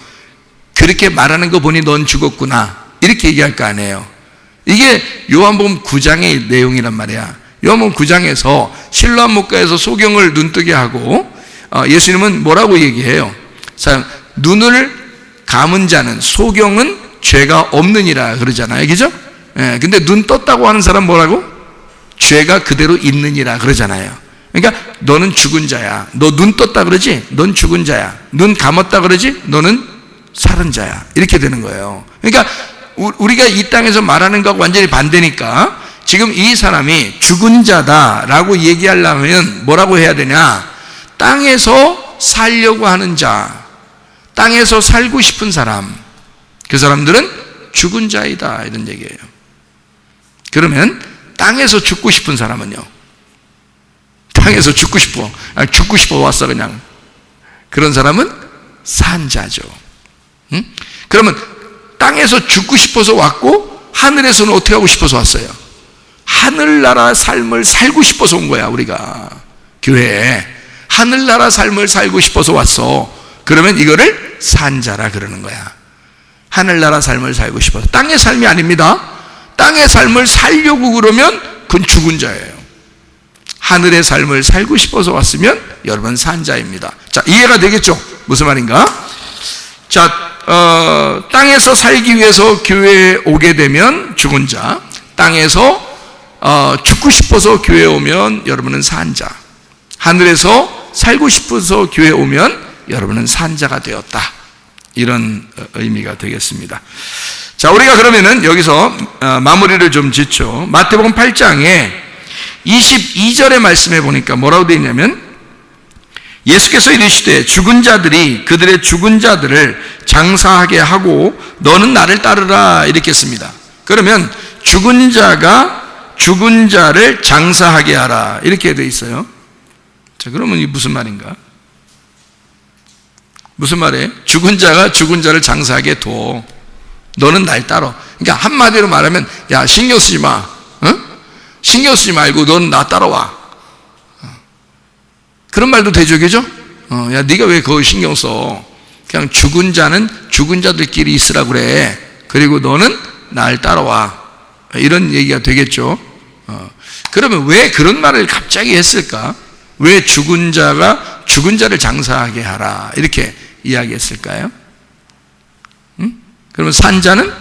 그렇게 말하는 거 보니 넌 죽었구나, 이렇게 얘기할 거 아니에요. 이게 요한복음 9장의 내용이란 말이야. 요한복음 9장에서 실로암 목가에서 소경을 눈뜨게 하고 예수님은 뭐라고 얘기해요? 자, 눈을 감은 자는, 소경은 죄가 없느니라 그러잖아요. 그죠? 예, 근데 눈 떴다고 하는 사람 뭐라고? 죄가 그대로 있느니라 그러잖아요. 그러니까 너는 죽은 자야. 너 눈 떴다 그러지? 넌 죽은 자야. 눈 감았다 그러지? 너는 살은 자야. 이렇게 되는 거예요. 그러니까 우리가 이 땅에서 말하는 것과 완전히 반대니까, 지금 이 사람이 죽은 자다라고 얘기하려면 뭐라고 해야 되냐? 땅에서 살려고 하는 자, 땅에서 살고 싶은 사람, 그 사람들은 죽은 자이다, 이런 얘기예요. 그러면 땅에서 죽고 싶은 사람은요? 땅에서 죽고 싶어 왔어 그냥. 그런 사람은 산 자죠. 응? 그러면 땅에서 죽고 싶어서 왔고 하늘에서는 어떻게 하고 싶어서 왔어요? 하늘나라 삶을 살고 싶어서 온 거야. 우리가 교회에 하늘나라 삶을 살고 싶어서 왔어. 그러면 이거를 산자라 그러는 거야. 하늘나라 삶을 살고 싶어서. 땅의 삶이 아닙니다. 땅의 삶을 살려고 그러면 그건 죽은 자예요. 하늘의 삶을 살고 싶어서 왔으면 여러분 산자입니다. 자, 이해가 되겠죠? 무슨 말인가? 자, 땅에서 살기 위해서 교회에 오게 되면 죽은 자, 땅에서 죽고 싶어서 교회에 오면 여러분은 산자, 하늘에서 살고 싶어서 교회에 오면 여러분은 산자가 되었다, 이런 의미가 되겠습니다. 자, 우리가 그러면은 여기서 마무리를 좀 짓죠. 마태복음 8장에 22절의 말씀에 보니까 뭐라고 되어 있냐면, 예수께서 이르시되 죽은 자들이 그들의 죽은 자들을 장사하게 하고 너는 나를 따르라, 이렇게 했습니다. 그러면 죽은 자가 죽은 자를 장사하게 하라, 이렇게 되어 있어요. 자, 그러면 이게 무슨 말인가? 무슨 말이에요? 죽은 자가 죽은 자를 장사하게 둬. 너는 날 따라. 그러니까 한마디로 말하면, 야, 신경 쓰지 마. 신경 쓰지 말고 넌 나 따라와. 그런 말도 되죠, 그죠? 야, 네가 왜 그거 신경 써? 그냥 죽은 자는 죽은 자들끼리 있으라 그래. 그리고 너는 날 따라와. 이런 얘기가 되겠죠. 그러면 왜 그런 말을 갑자기 했을까? 왜 죽은 자가 죽은 자를 장사하게 하라, 이렇게 이야기했을까요? 그러면 산자는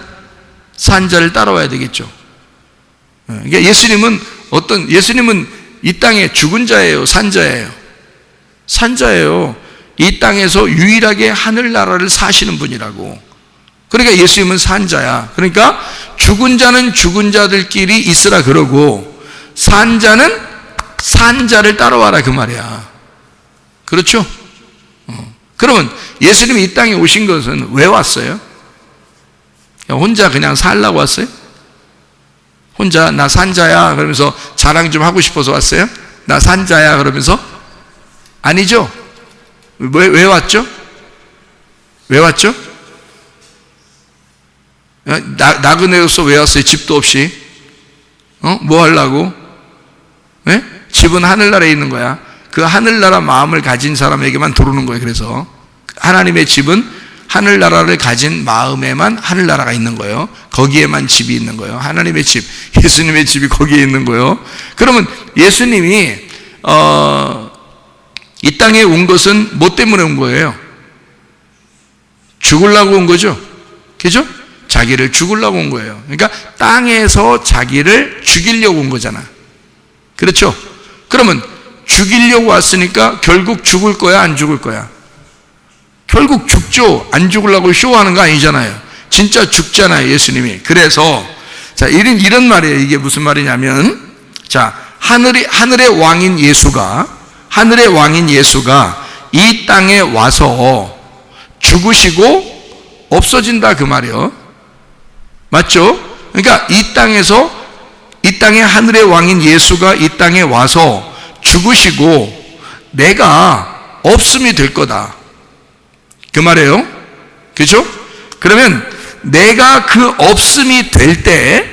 산자를 따라와야 되겠죠. 그러니까 예수님은 이 땅에 죽은 자예요, 산자예요? 산자예요. 이 땅에서 유일하게 하늘나라를 사시는 분이라고. 그러니까 예수님은 산자야. 그러니까 죽은 자는 죽은 자들끼리 있으라 그러고, 산자는 산자를 따라와라, 그 말이야. 그렇죠? 그러면 예수님이 이 땅에 오신 것은 왜 왔어요? 혼자 그냥 살라고 왔어요? 혼자 나 산자야 그러면서 자랑 좀 하고 싶어서 왔어요? 나 산자야 그러면서? 아니죠? 왜 왔죠? 왜 왔죠? 나그네로서 왜 왔어요? 집도 없이. 뭐 하려고? 네? 집은 하늘나라에 있는 거야. 그 하늘나라 마음을 가진 사람에게만 들어오는 거예요. 그래서 하나님의 집은 하늘나라를 가진 마음에만 하늘나라가 있는 거예요. 거기에만 집이 있는 거예요. 하나님의 집, 예수님의 집이 거기에 있는 거예요. 그러면 예수님이 이 땅에 온 것은 뭐 때문에 온 거예요? 죽으려고 온 거죠. 그죠? 자기를 죽으려고 온 거예요. 그러니까 땅에서 자기를 죽이려고 온 거잖아. 그렇죠? 그러면 죽이려고 왔으니까 결국 죽을 거야, 안 죽을 거야? 결국 죽죠. 안 죽으려고 쇼하는 거 아니잖아요. 진짜 죽잖아요, 예수님이. 그래서 자, 이런 말이에요. 이게 무슨 말이냐면, 자, 하늘의 왕인 예수가 이 땅에 와서 죽으시고 없어진다 그 말이에요. 맞죠? 그러니까 이 땅에 하늘의 왕인 예수가 이 땅에 와서 죽으시고 내가 없음이 될 거다 그 말이에요. 그죠? 그러면 내가 그 없음이 될 때,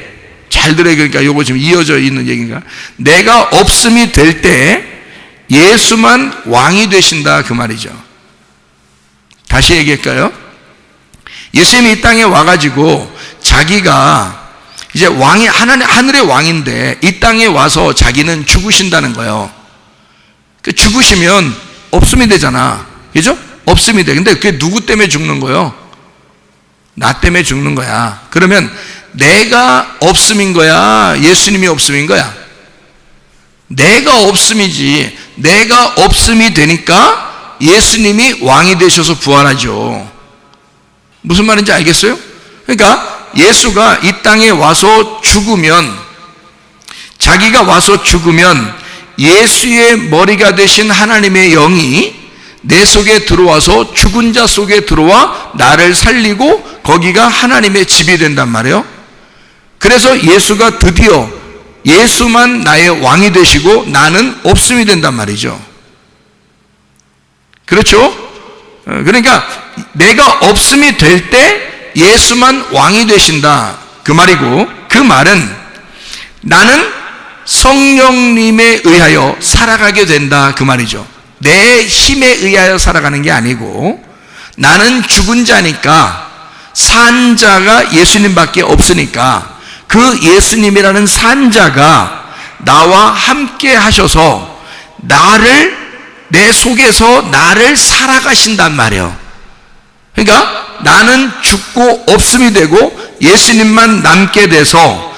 잘 들어요. 그러니까 요거 지금 이어져 있는 얘기인가? 내가 없음이 될 때 예수만 왕이 되신다 그 말이죠. 다시 얘기할까요? 예수님이 이 땅에 와가지고 자기가 이제 왕이 하늘의 왕인데 이 땅에 와서 자기는 죽으신다는 거예요. 죽으시면 없음이 되잖아. 그죠? 없음이 돼. 근데 그게 누구 때문에 죽는 거예요? 나 때문에 죽는 거야. 그러면 내가 없음인 거야? 예수님이 없음인 거야? 내가 없음이지. 내가 없음이 되니까 예수님이 왕이 되셔서 부활하죠. 무슨 말인지 알겠어요? 그러니까 예수가 이 땅에 와서 죽으면, 자기가 와서 죽으면 예수의 머리가 되신 하나님의 영이 내 속에 들어와서 죽은 자 속에 들어와 나를 살리고 거기가 하나님의 집이 된단 말이에요. 그래서 예수가 드디어 예수만 나의 왕이 되시고 나는 없음이 된단 말이죠. 그렇죠? 그러니까 내가 없음이 될 때 예수만 왕이 되신다 그 말이고, 그 말은 나는 성령님에 의하여 살아가게 된다 그 말이죠. 내 힘에 의하여 살아가는 게 아니고, 나는 죽은 자니까, 산 자가 예수님밖에 없으니까 그 예수님이라는 산 자가 나와 함께 하셔서 내 속에서 나를 살아가신단 말이에요. 그러니까 나는 죽고 없음이 되고 예수님만 남게 돼서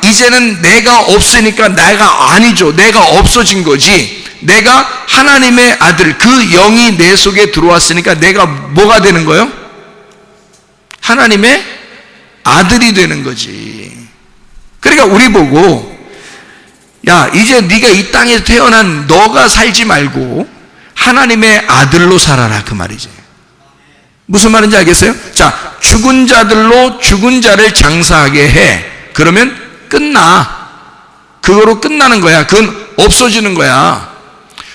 이제는 내가 없으니까 내가 아니죠. 내가 없어진 거지. 내가 하나님의 아들, 그 영이 내 속에 들어왔으니까 내가 뭐가 되는 거예요? 하나님의 아들이 되는 거지. 그러니까 우리 보고, 야, 이제 네가 이 땅에 태어난 너가 살지 말고 하나님의 아들로 살아라 그 말이지. 무슨 말인지 알겠어요? 자, 죽은 자들로 죽은 자를 장사하게 해. 그러면 끝나. 그거로 끝나는 거야. 그건 없어지는 거야.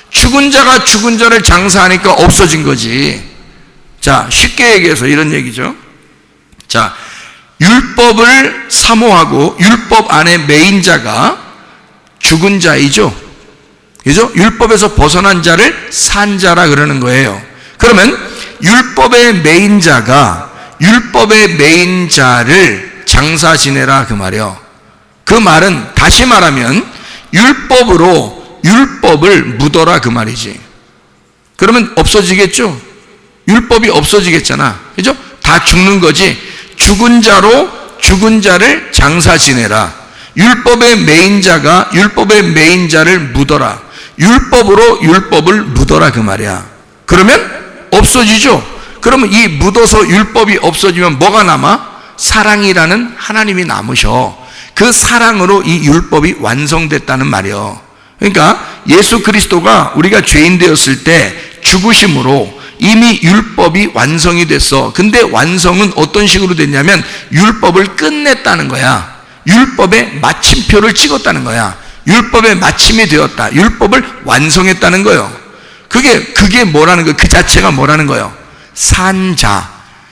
죽은 자가 죽은 자를 장사하니까 없어진 거지. 자, 쉽게 얘기해서 이런 얘기죠. 자, 율법을 사모하고 율법 안에 매인 자가 죽은 자이죠. 그죠? 율법에서 벗어난 자를 산 자라 그러는 거예요. 그러면 율법의 매인 자가 율법의 매인 자를 장사 지내라 그 말이에요. 그 말은 다시 말하면 율법으로 율법을 묻어라 그 말이지. 그러면 없어지겠죠? 율법이 없어지겠잖아. 그죠? 다 죽는 거지. 죽은 자로 죽은 자를 장사 지내라. 율법의 매인 자가 율법의 매인 자를 묻어라. 율법으로 율법을 묻어라 그 말이야. 그러면 없어지죠? 그러면 이 묻어서 율법이 없어지면 뭐가 남아? 사랑이라는 하나님이 남으셔. 그 사랑으로 이 율법이 완성됐다는 말이요. 그러니까 예수 그리스도가 우리가 죄인 되었을 때 죽으심으로 이미 율법이 완성이 됐어. 근데 완성은 어떤 식으로 됐냐면 율법을 끝냈다는 거야. 율법의 마침표를 찍었다는 거야. 율법의 마침이 되었다. 율법을 완성했다는 거예요. 그게 뭐라는 거예요? 그 자체가 뭐라는 거예요? 산자.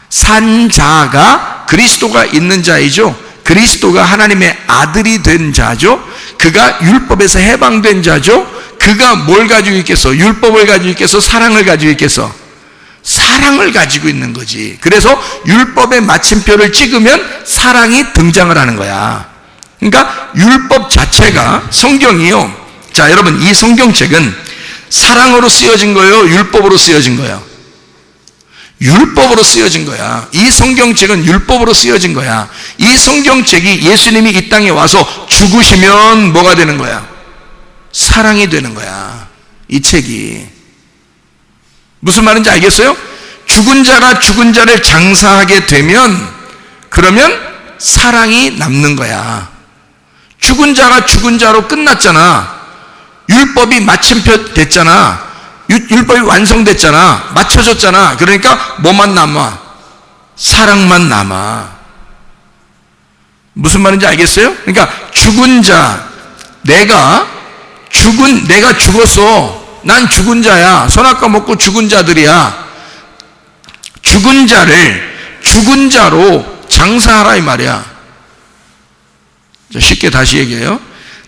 산자가 그리스도가 있는 자이죠. 그리스도가 하나님의 아들이 된 자죠. 그가 율법에서 해방된 자죠. 그가 뭘 가지고 있겠어? 율법을 가지고 있겠어? 사랑을 가지고 있겠어? 사랑을 가지고 있는 거지. 그래서 율법의 마침표를 찍으면 사랑이 등장을 하는 거야. 그러니까 율법 자체가, 성경이요. 자, 여러분, 이 성경책은 사랑으로 쓰여진 거예요? 율법으로 쓰여진 거예요? 율법으로 쓰여진 거야. 이 성경책은 율법으로 쓰여진 거야. 이 성경책이 예수님이 이 땅에 와서 죽으시면 뭐가 되는 거야? 사랑이 되는 거야. 이 책이. 무슨 말인지 알겠어요? 죽은 자가 죽은 자를 장사하게 되면 그러면 사랑이 남는 거야. 죽은 자가 죽은 자로 끝났잖아. 율법이 마침표 됐잖아. 율법이 완성됐잖아. 맞춰졌잖아. 그러니까 뭐만 남아? 사랑만 남아. 무슨 말인지 알겠어요? 그러니까 죽은 자, 내가 죽었어. 난 죽은 자야. 선악과 먹고 죽은 자들이야. 죽은 자를 죽은 자로 장사하라 이 말이야. 쉽게 다시 얘기해요.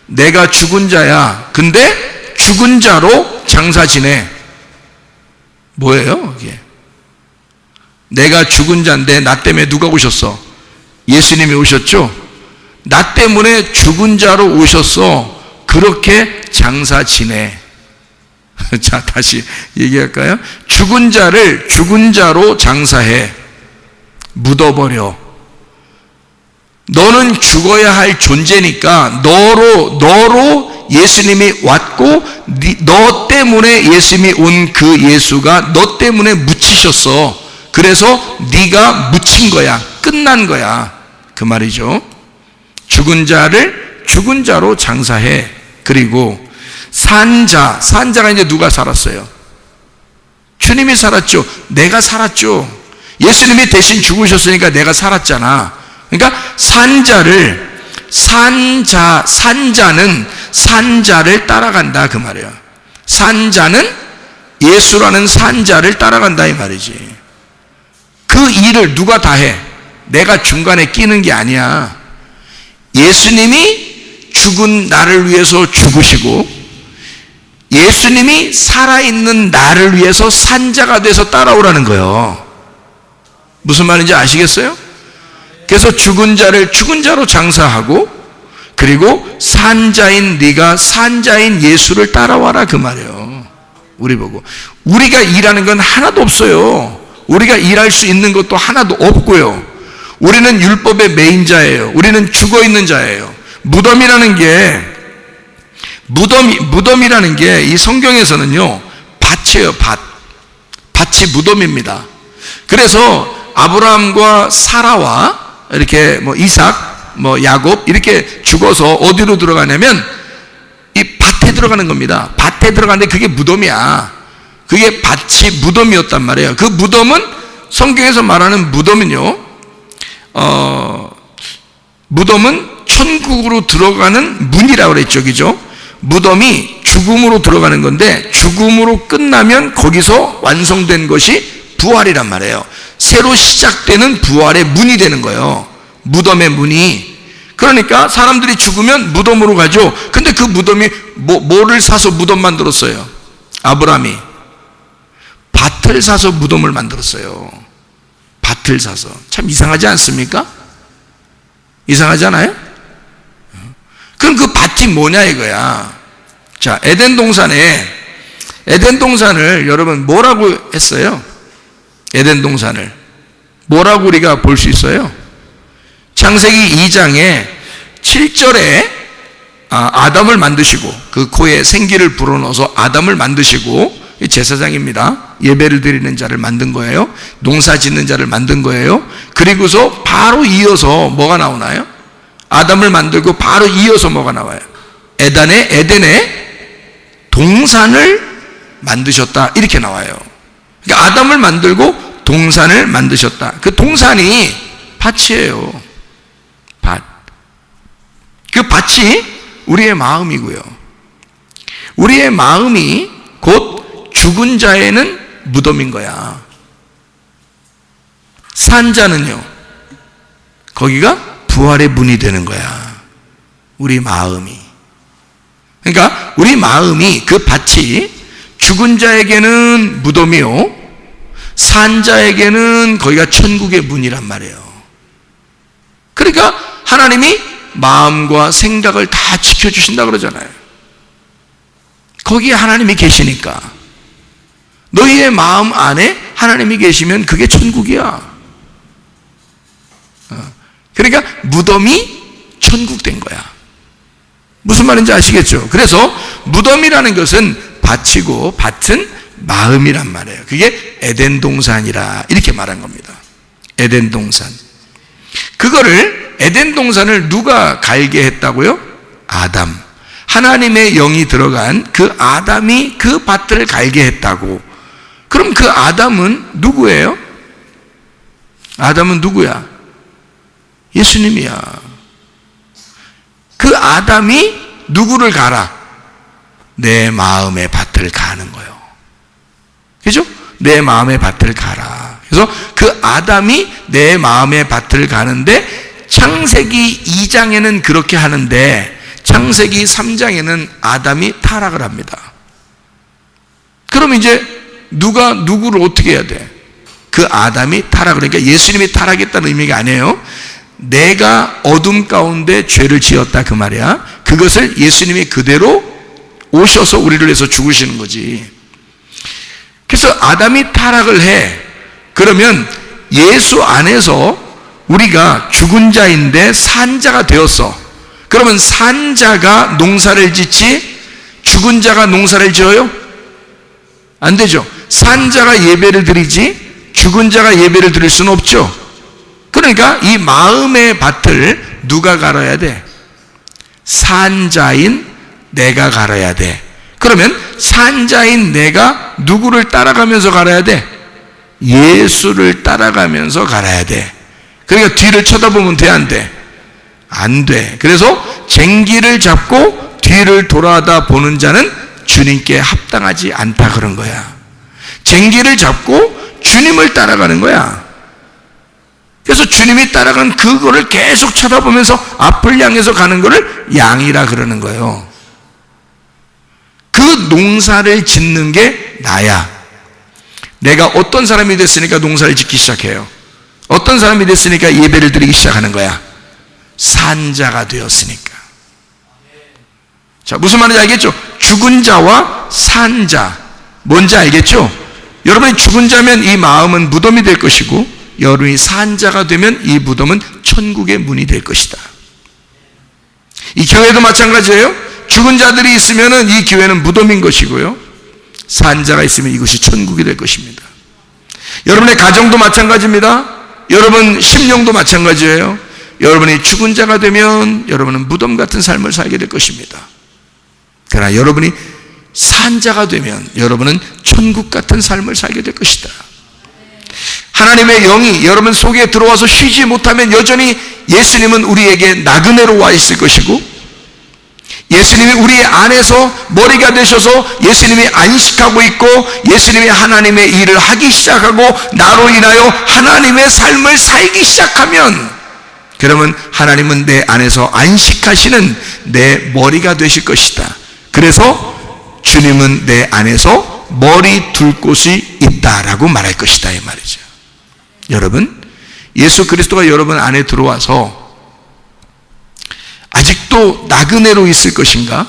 내가 죽은 자야. 근데 죽은 자로 장사 지내. 뭐예요 이게? 내가 죽은 자인데 나 때문에 누가 오셨어? 예수님이 오셨죠? 나 때문에 죽은 자로 오셨어. 그렇게 장사 지내. 자, 다시 얘기할까요? 죽은 자를 죽은 자로 장사해. 묻어버려. 너는 죽어야 할 존재니까 너로 예수님이 왔고 너 때문에 예수님이 온 그 예수가 너 때문에 묻히셨어. 그래서 네가 묻힌 거야. 끝난 거야. 그 말이죠. 죽은 자를 죽은 자로 장사해. 그리고 산자가 이제 누가 살았어요? 주님이 살았죠. 내가 살았죠. 예수님이 대신 죽으셨으니까 내가 살았잖아. 그러니까 산자는 산자를 따라간다 그 말이야. 산자는 예수라는 산자를 따라간다 이 말이지. 그 일을 누가 다 해? 내가 중간에 끼는 게 아니야. 예수님이 죽은 나를 위해서 죽으시고 예수님이 살아있는 나를 위해서 산자가 돼서 따라오라는 거예요. 무슨 말인지 아시겠어요? 그래서 죽은 자를 죽은 자로 장사하고 그리고 산자인 네가 산자인 예수를 따라와라 그 말이에요. 우리 보고 우리가 일하는 건 하나도 없어요. 우리가 일할 수 있는 것도 하나도 없고요. 우리는 율법의 매인자예요. 우리는 죽어있는 자예요. 무덤이라는 게 이 성경에서는요 밭이에요. 밭이 무덤입니다. 그래서 아브라함과 사라와 이렇게 이삭, 야곱 이렇게 죽어서 어디로 들어가냐면 이 밭에 들어가는 겁니다. 밭에 들어가는데 그게 무덤이야. 그게 밭이 무덤이었단 말이에요. 그 무덤은 성경에서 말하는 무덤은요, 무덤은 천국으로 들어가는 문이라고 그랬죠, 그죠? 무덤이 죽음으로 들어가는 건데 죽음으로 끝나면 거기서 완성된 것이 부활이란 말이에요. 새로 시작되는 부활의 문이 되는 거예요. 무덤의 문이. 그러니까 사람들이 죽으면 무덤으로 가죠. 근데 그 무덤이 뭐를 사서 무덤 만들었어요? 아브라함이 밭을 사서 무덤을 만들었어요. 밭을 사서. 참 이상하지 않습니까? 이상하지 않아요? 그럼 그 밭이 뭐냐 이거야. 자, 에덴 동산을 여러분 뭐라고 했어요? 에덴 동산을 뭐라고 우리가 볼 수 있어요? 창세기 2장에 7절에 아담을 만드시고 그 코에 생기를 불어넣어서 아담을 만드시고 제사장입니다. 예배를 드리는 자를 만든 거예요. 농사 짓는 자를 만든 거예요. 그리고서 바로 이어서 뭐가 나오나요? 아담을 만들고 바로 이어서 뭐가 나와요? 에덴에 동산을 만드셨다 이렇게 나와요. 그러니까 아담을 만들고 동산을 만드셨다. 그 동산이 밭이에요. 밭. 그 밭이 우리의 마음이고요. 우리의 마음이 곧 죽은 자에는 무덤인 거야. 산 자는요, 거기가 부활의 문이 되는 거야. 우리 마음이. 그러니까 우리 마음이, 그 밭이 죽은 자에게는 무덤이요, 산 자에게는 거기가 천국의 문이란 말이에요. 그러니까 하나님이 마음과 생각을 다 지켜주신다 그러잖아요. 거기에 하나님이 계시니까. 너희의 마음 안에 하나님이 계시면 그게 천국이야. 그러니까 무덤이 천국 된 거야. 무슨 말인지 아시겠죠? 그래서 무덤이라는 것은 밭이고 밭은 마음이란 말이에요. 그게 에덴 동산이라 이렇게 말한 겁니다. 에덴 동산. 그거를, 에덴 동산을 누가 갈게 했다고요? 아담. 하나님의 영이 들어간 그 아담이 그 밭을 갈게 했다고. 그럼 그 아담은 누구예요? 아담은 누구야? 예수님이야. 그 아담이 누구를 가라? 내 마음의 밭을 가는 거예요. 그죠? 내 마음의 밭을 가라. 그래서 그 아담이 내 마음의 밭을 가는데, 창세기 2장에는 그렇게 하는데 창세기 3장에는 아담이 타락을 합니다. 그럼 이제 누가 누구를 어떻게 해야 돼? 그 아담이 타락을, 그러니까 예수님이 타락했다는 의미가 아니에요. 내가 어둠 가운데 죄를 지었다 그 말이야. 그것을 예수님이 그대로 오셔서 우리를 위해서 죽으시는 거지. 그래서 아담이 타락을 해. 그러면 예수 안에서 우리가 죽은 자인데 산 자가 되었어. 그러면 산 자가 농사를 짓지 죽은 자가 농사를 지어요? 안 되죠. 산 자가 예배를 드리지 죽은 자가 예배를 드릴 수는 없죠. 그러니까 이 마음의 밭을 누가 갈아야 돼? 산자인 내가 갈아야 돼. 그러면 산자인 내가 누구를 따라가면서 갈아야 돼? 예수를 따라가면서 갈아야 돼. 그러니까 뒤를 쳐다보면 돼, 안 돼? 안 돼. 그래서 쟁기를 잡고 뒤를 돌아다 보는 자는 주님께 합당하지 않다 그런 거야. 쟁기를 잡고 주님을 따라가는 거야. 그래서 주님이 따라간 그거를 계속 쳐다보면서 앞을 향해서 가는 거를 양이라 그러는 거예요. 그 농사를 짓는 게 나야. 내가 어떤 사람이 됐으니까 농사를 짓기 시작해요. 어떤 사람이 됐으니까 예배를 드리기 시작하는 거야. 산자가 되었으니까. 자, 무슨 말인지 알겠죠? 죽은 자와 산자. 뭔지 알겠죠? 여러분이 죽은 자면 이 마음은 무덤이 될 것이고, 여러분이 산자가 되면 이 무덤은 천국의 문이 될 것이다. 이 교회도 마찬가지예요. 죽은 자들이 있으면 이 교회는 무덤인 것이고요, 산자가 있으면 이것이 천국이 될 것입니다. 여러분의 가정도 마찬가지입니다. 여러분 심령도 마찬가지예요. 여러분이 죽은 자가 되면 여러분은 무덤 같은 삶을 살게 될 것입니다. 그러나 여러분이 산자가 되면 여러분은 천국 같은 삶을 살게 될 것이다. 하나님의 영이 여러분 속에 들어와서 쉬지 못하면 여전히 예수님은 우리에게 나그네로 와 있을 것이고, 예수님이 우리 안에서 머리가 되셔서 예수님이 안식하고 있고, 예수님이 하나님의 일을 하기 시작하고 나로 인하여 하나님의 삶을 살기 시작하면, 그러면 하나님은 내 안에서 안식하시는 내 머리가 되실 것이다. 그래서 주님은 내 안에서 머리 둘 곳이 있다라고 말할 것이다 이 말이죠. 여러분, 예수 그리스도가 여러분 안에 들어와서 아직도 나그네로 있을 것인가?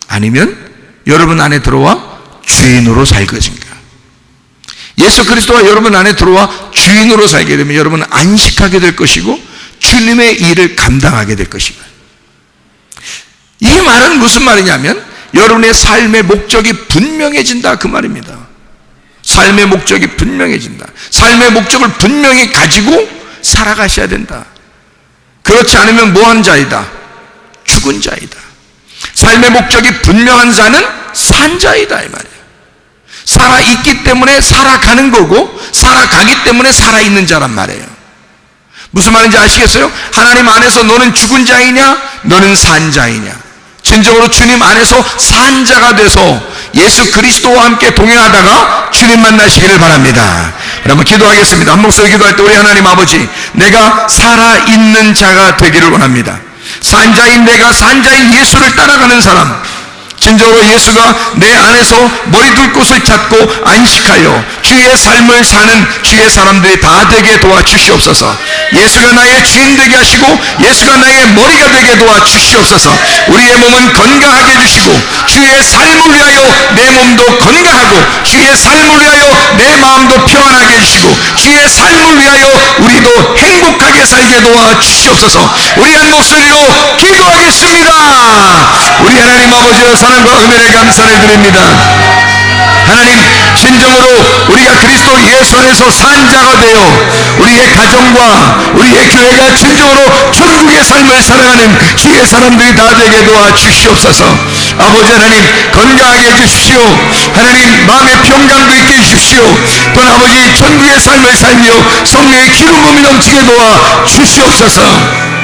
아니면 여러분 안에 들어와 주인으로 살 것인가? 예수 그리스도가 여러분 안에 들어와 주인으로 살게 되면 여러분은 안식하게 될 것이고 주님의 일을 감당하게 될 것이고, 이 말은 무슨 말이냐면 여러분의 삶의 목적이 분명해진다 그 말입니다. 삶의 목적이 분명해진다. 삶의 목적을 분명히 가지고 살아가셔야 된다. 그렇지 않으면 뭐한 자이다? 죽은 자이다. 삶의 목적이 분명한 자는 산자이다 이 말이에요. 살아있기 때문에 살아가는 거고 살아가기 때문에 살아있는 자란 말이에요. 무슨 말인지 아시겠어요? 하나님 안에서 너는 죽은 자이냐? 너는 산 자이냐? 진정으로 주님 안에서 산 자가 돼서 예수 그리스도와 함께 동행하다가 주님 만나시기를 바랍니다. 그러면 기도하겠습니다. 한 목소리 기도할 때 우리 하나님 아버지, 내가 살아있는 자가 되기를 원합니다. 산자인 내가 산자인 예수를 따라가는 사람, 진정으로 예수가 내 안에서 머리 둘 곳을 찾고 안식하여 주의 삶을 사는 주의 사람들이 다 되게 도와주시옵소서. 예수가 나의 주인 되게 하시고 예수가 나의 머리가 되게 도와주시옵소서. 우리의 몸은 건강하게 해주시고 주의 삶을 위하여 내 몸도 건강하고 주의 삶을 위하여 내 마음도 평안하게 해주시고 주의 삶을 위하여 우리도 행복하게 살게 도와주시옵소서. 우리 한 목소리로 기도하겠습니다. 우리 하나님 아버지의 사랑과 은혜를 감사를 드립니다. 하나님, 진정으로 우리가 그리스도 예수 안에서 산 자가 되어 우리의 가정과 우리의 교회가 진정으로 천국의 삶을 살아가는 주의 사람들이 다 되게 도와주시옵소서. 아버지 하나님, 건강하게 해주십시오. 하나님, 마음의 평강도 있게 해주십시오. 또 아버지, 천국의 삶을 살며 성령의 기름 부음이 넘치게 도와주시옵소서.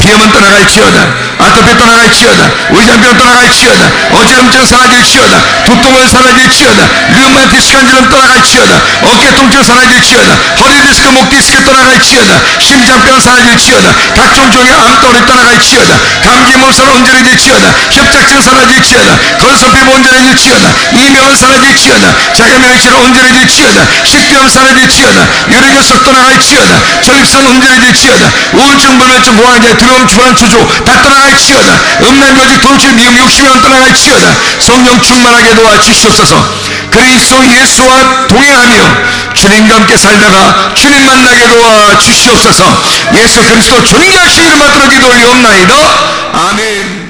비염은 떠나갈지어다, 아토피 떠나갈지어다, 위장병 떠나갈지어다, 어지럼증 사라질지어다, 두통은 사라질지어다, 류마티스 관절은 떠나갈지어다, 어깨 통증 사라질지어다, 허리 디스크, 목 디스크 떠나갈지어다, 심장병 사라질지어다, 각종 종의 암덩어리 떠나갈지어다, 감기 몸살 온전해질지어다, 협착증 사라질지어다, 건선피부 온전해질지어다, 이명은 사라질지어다, 자가면역질은 온전해질지어다, 식비염 사라질지어다, 유리결석 떠나갈지어다, 전립선 온전해질지어다, 우울증, 불면증, 고환자, 두려움, 불안, 초조 다 떠나갈지어다, 음란거짓, 돌출, 미움, 욕심은 떠나갈지어다. 성령 충만하게 도와주시옵소서. 그리스도 예수와 동행하며 주님과 함께 살다가 주님 만나게 도와주시옵소서. 예수 그리스도 존귀하신 이름 받들어 기도 올리옵나이다. 아멘.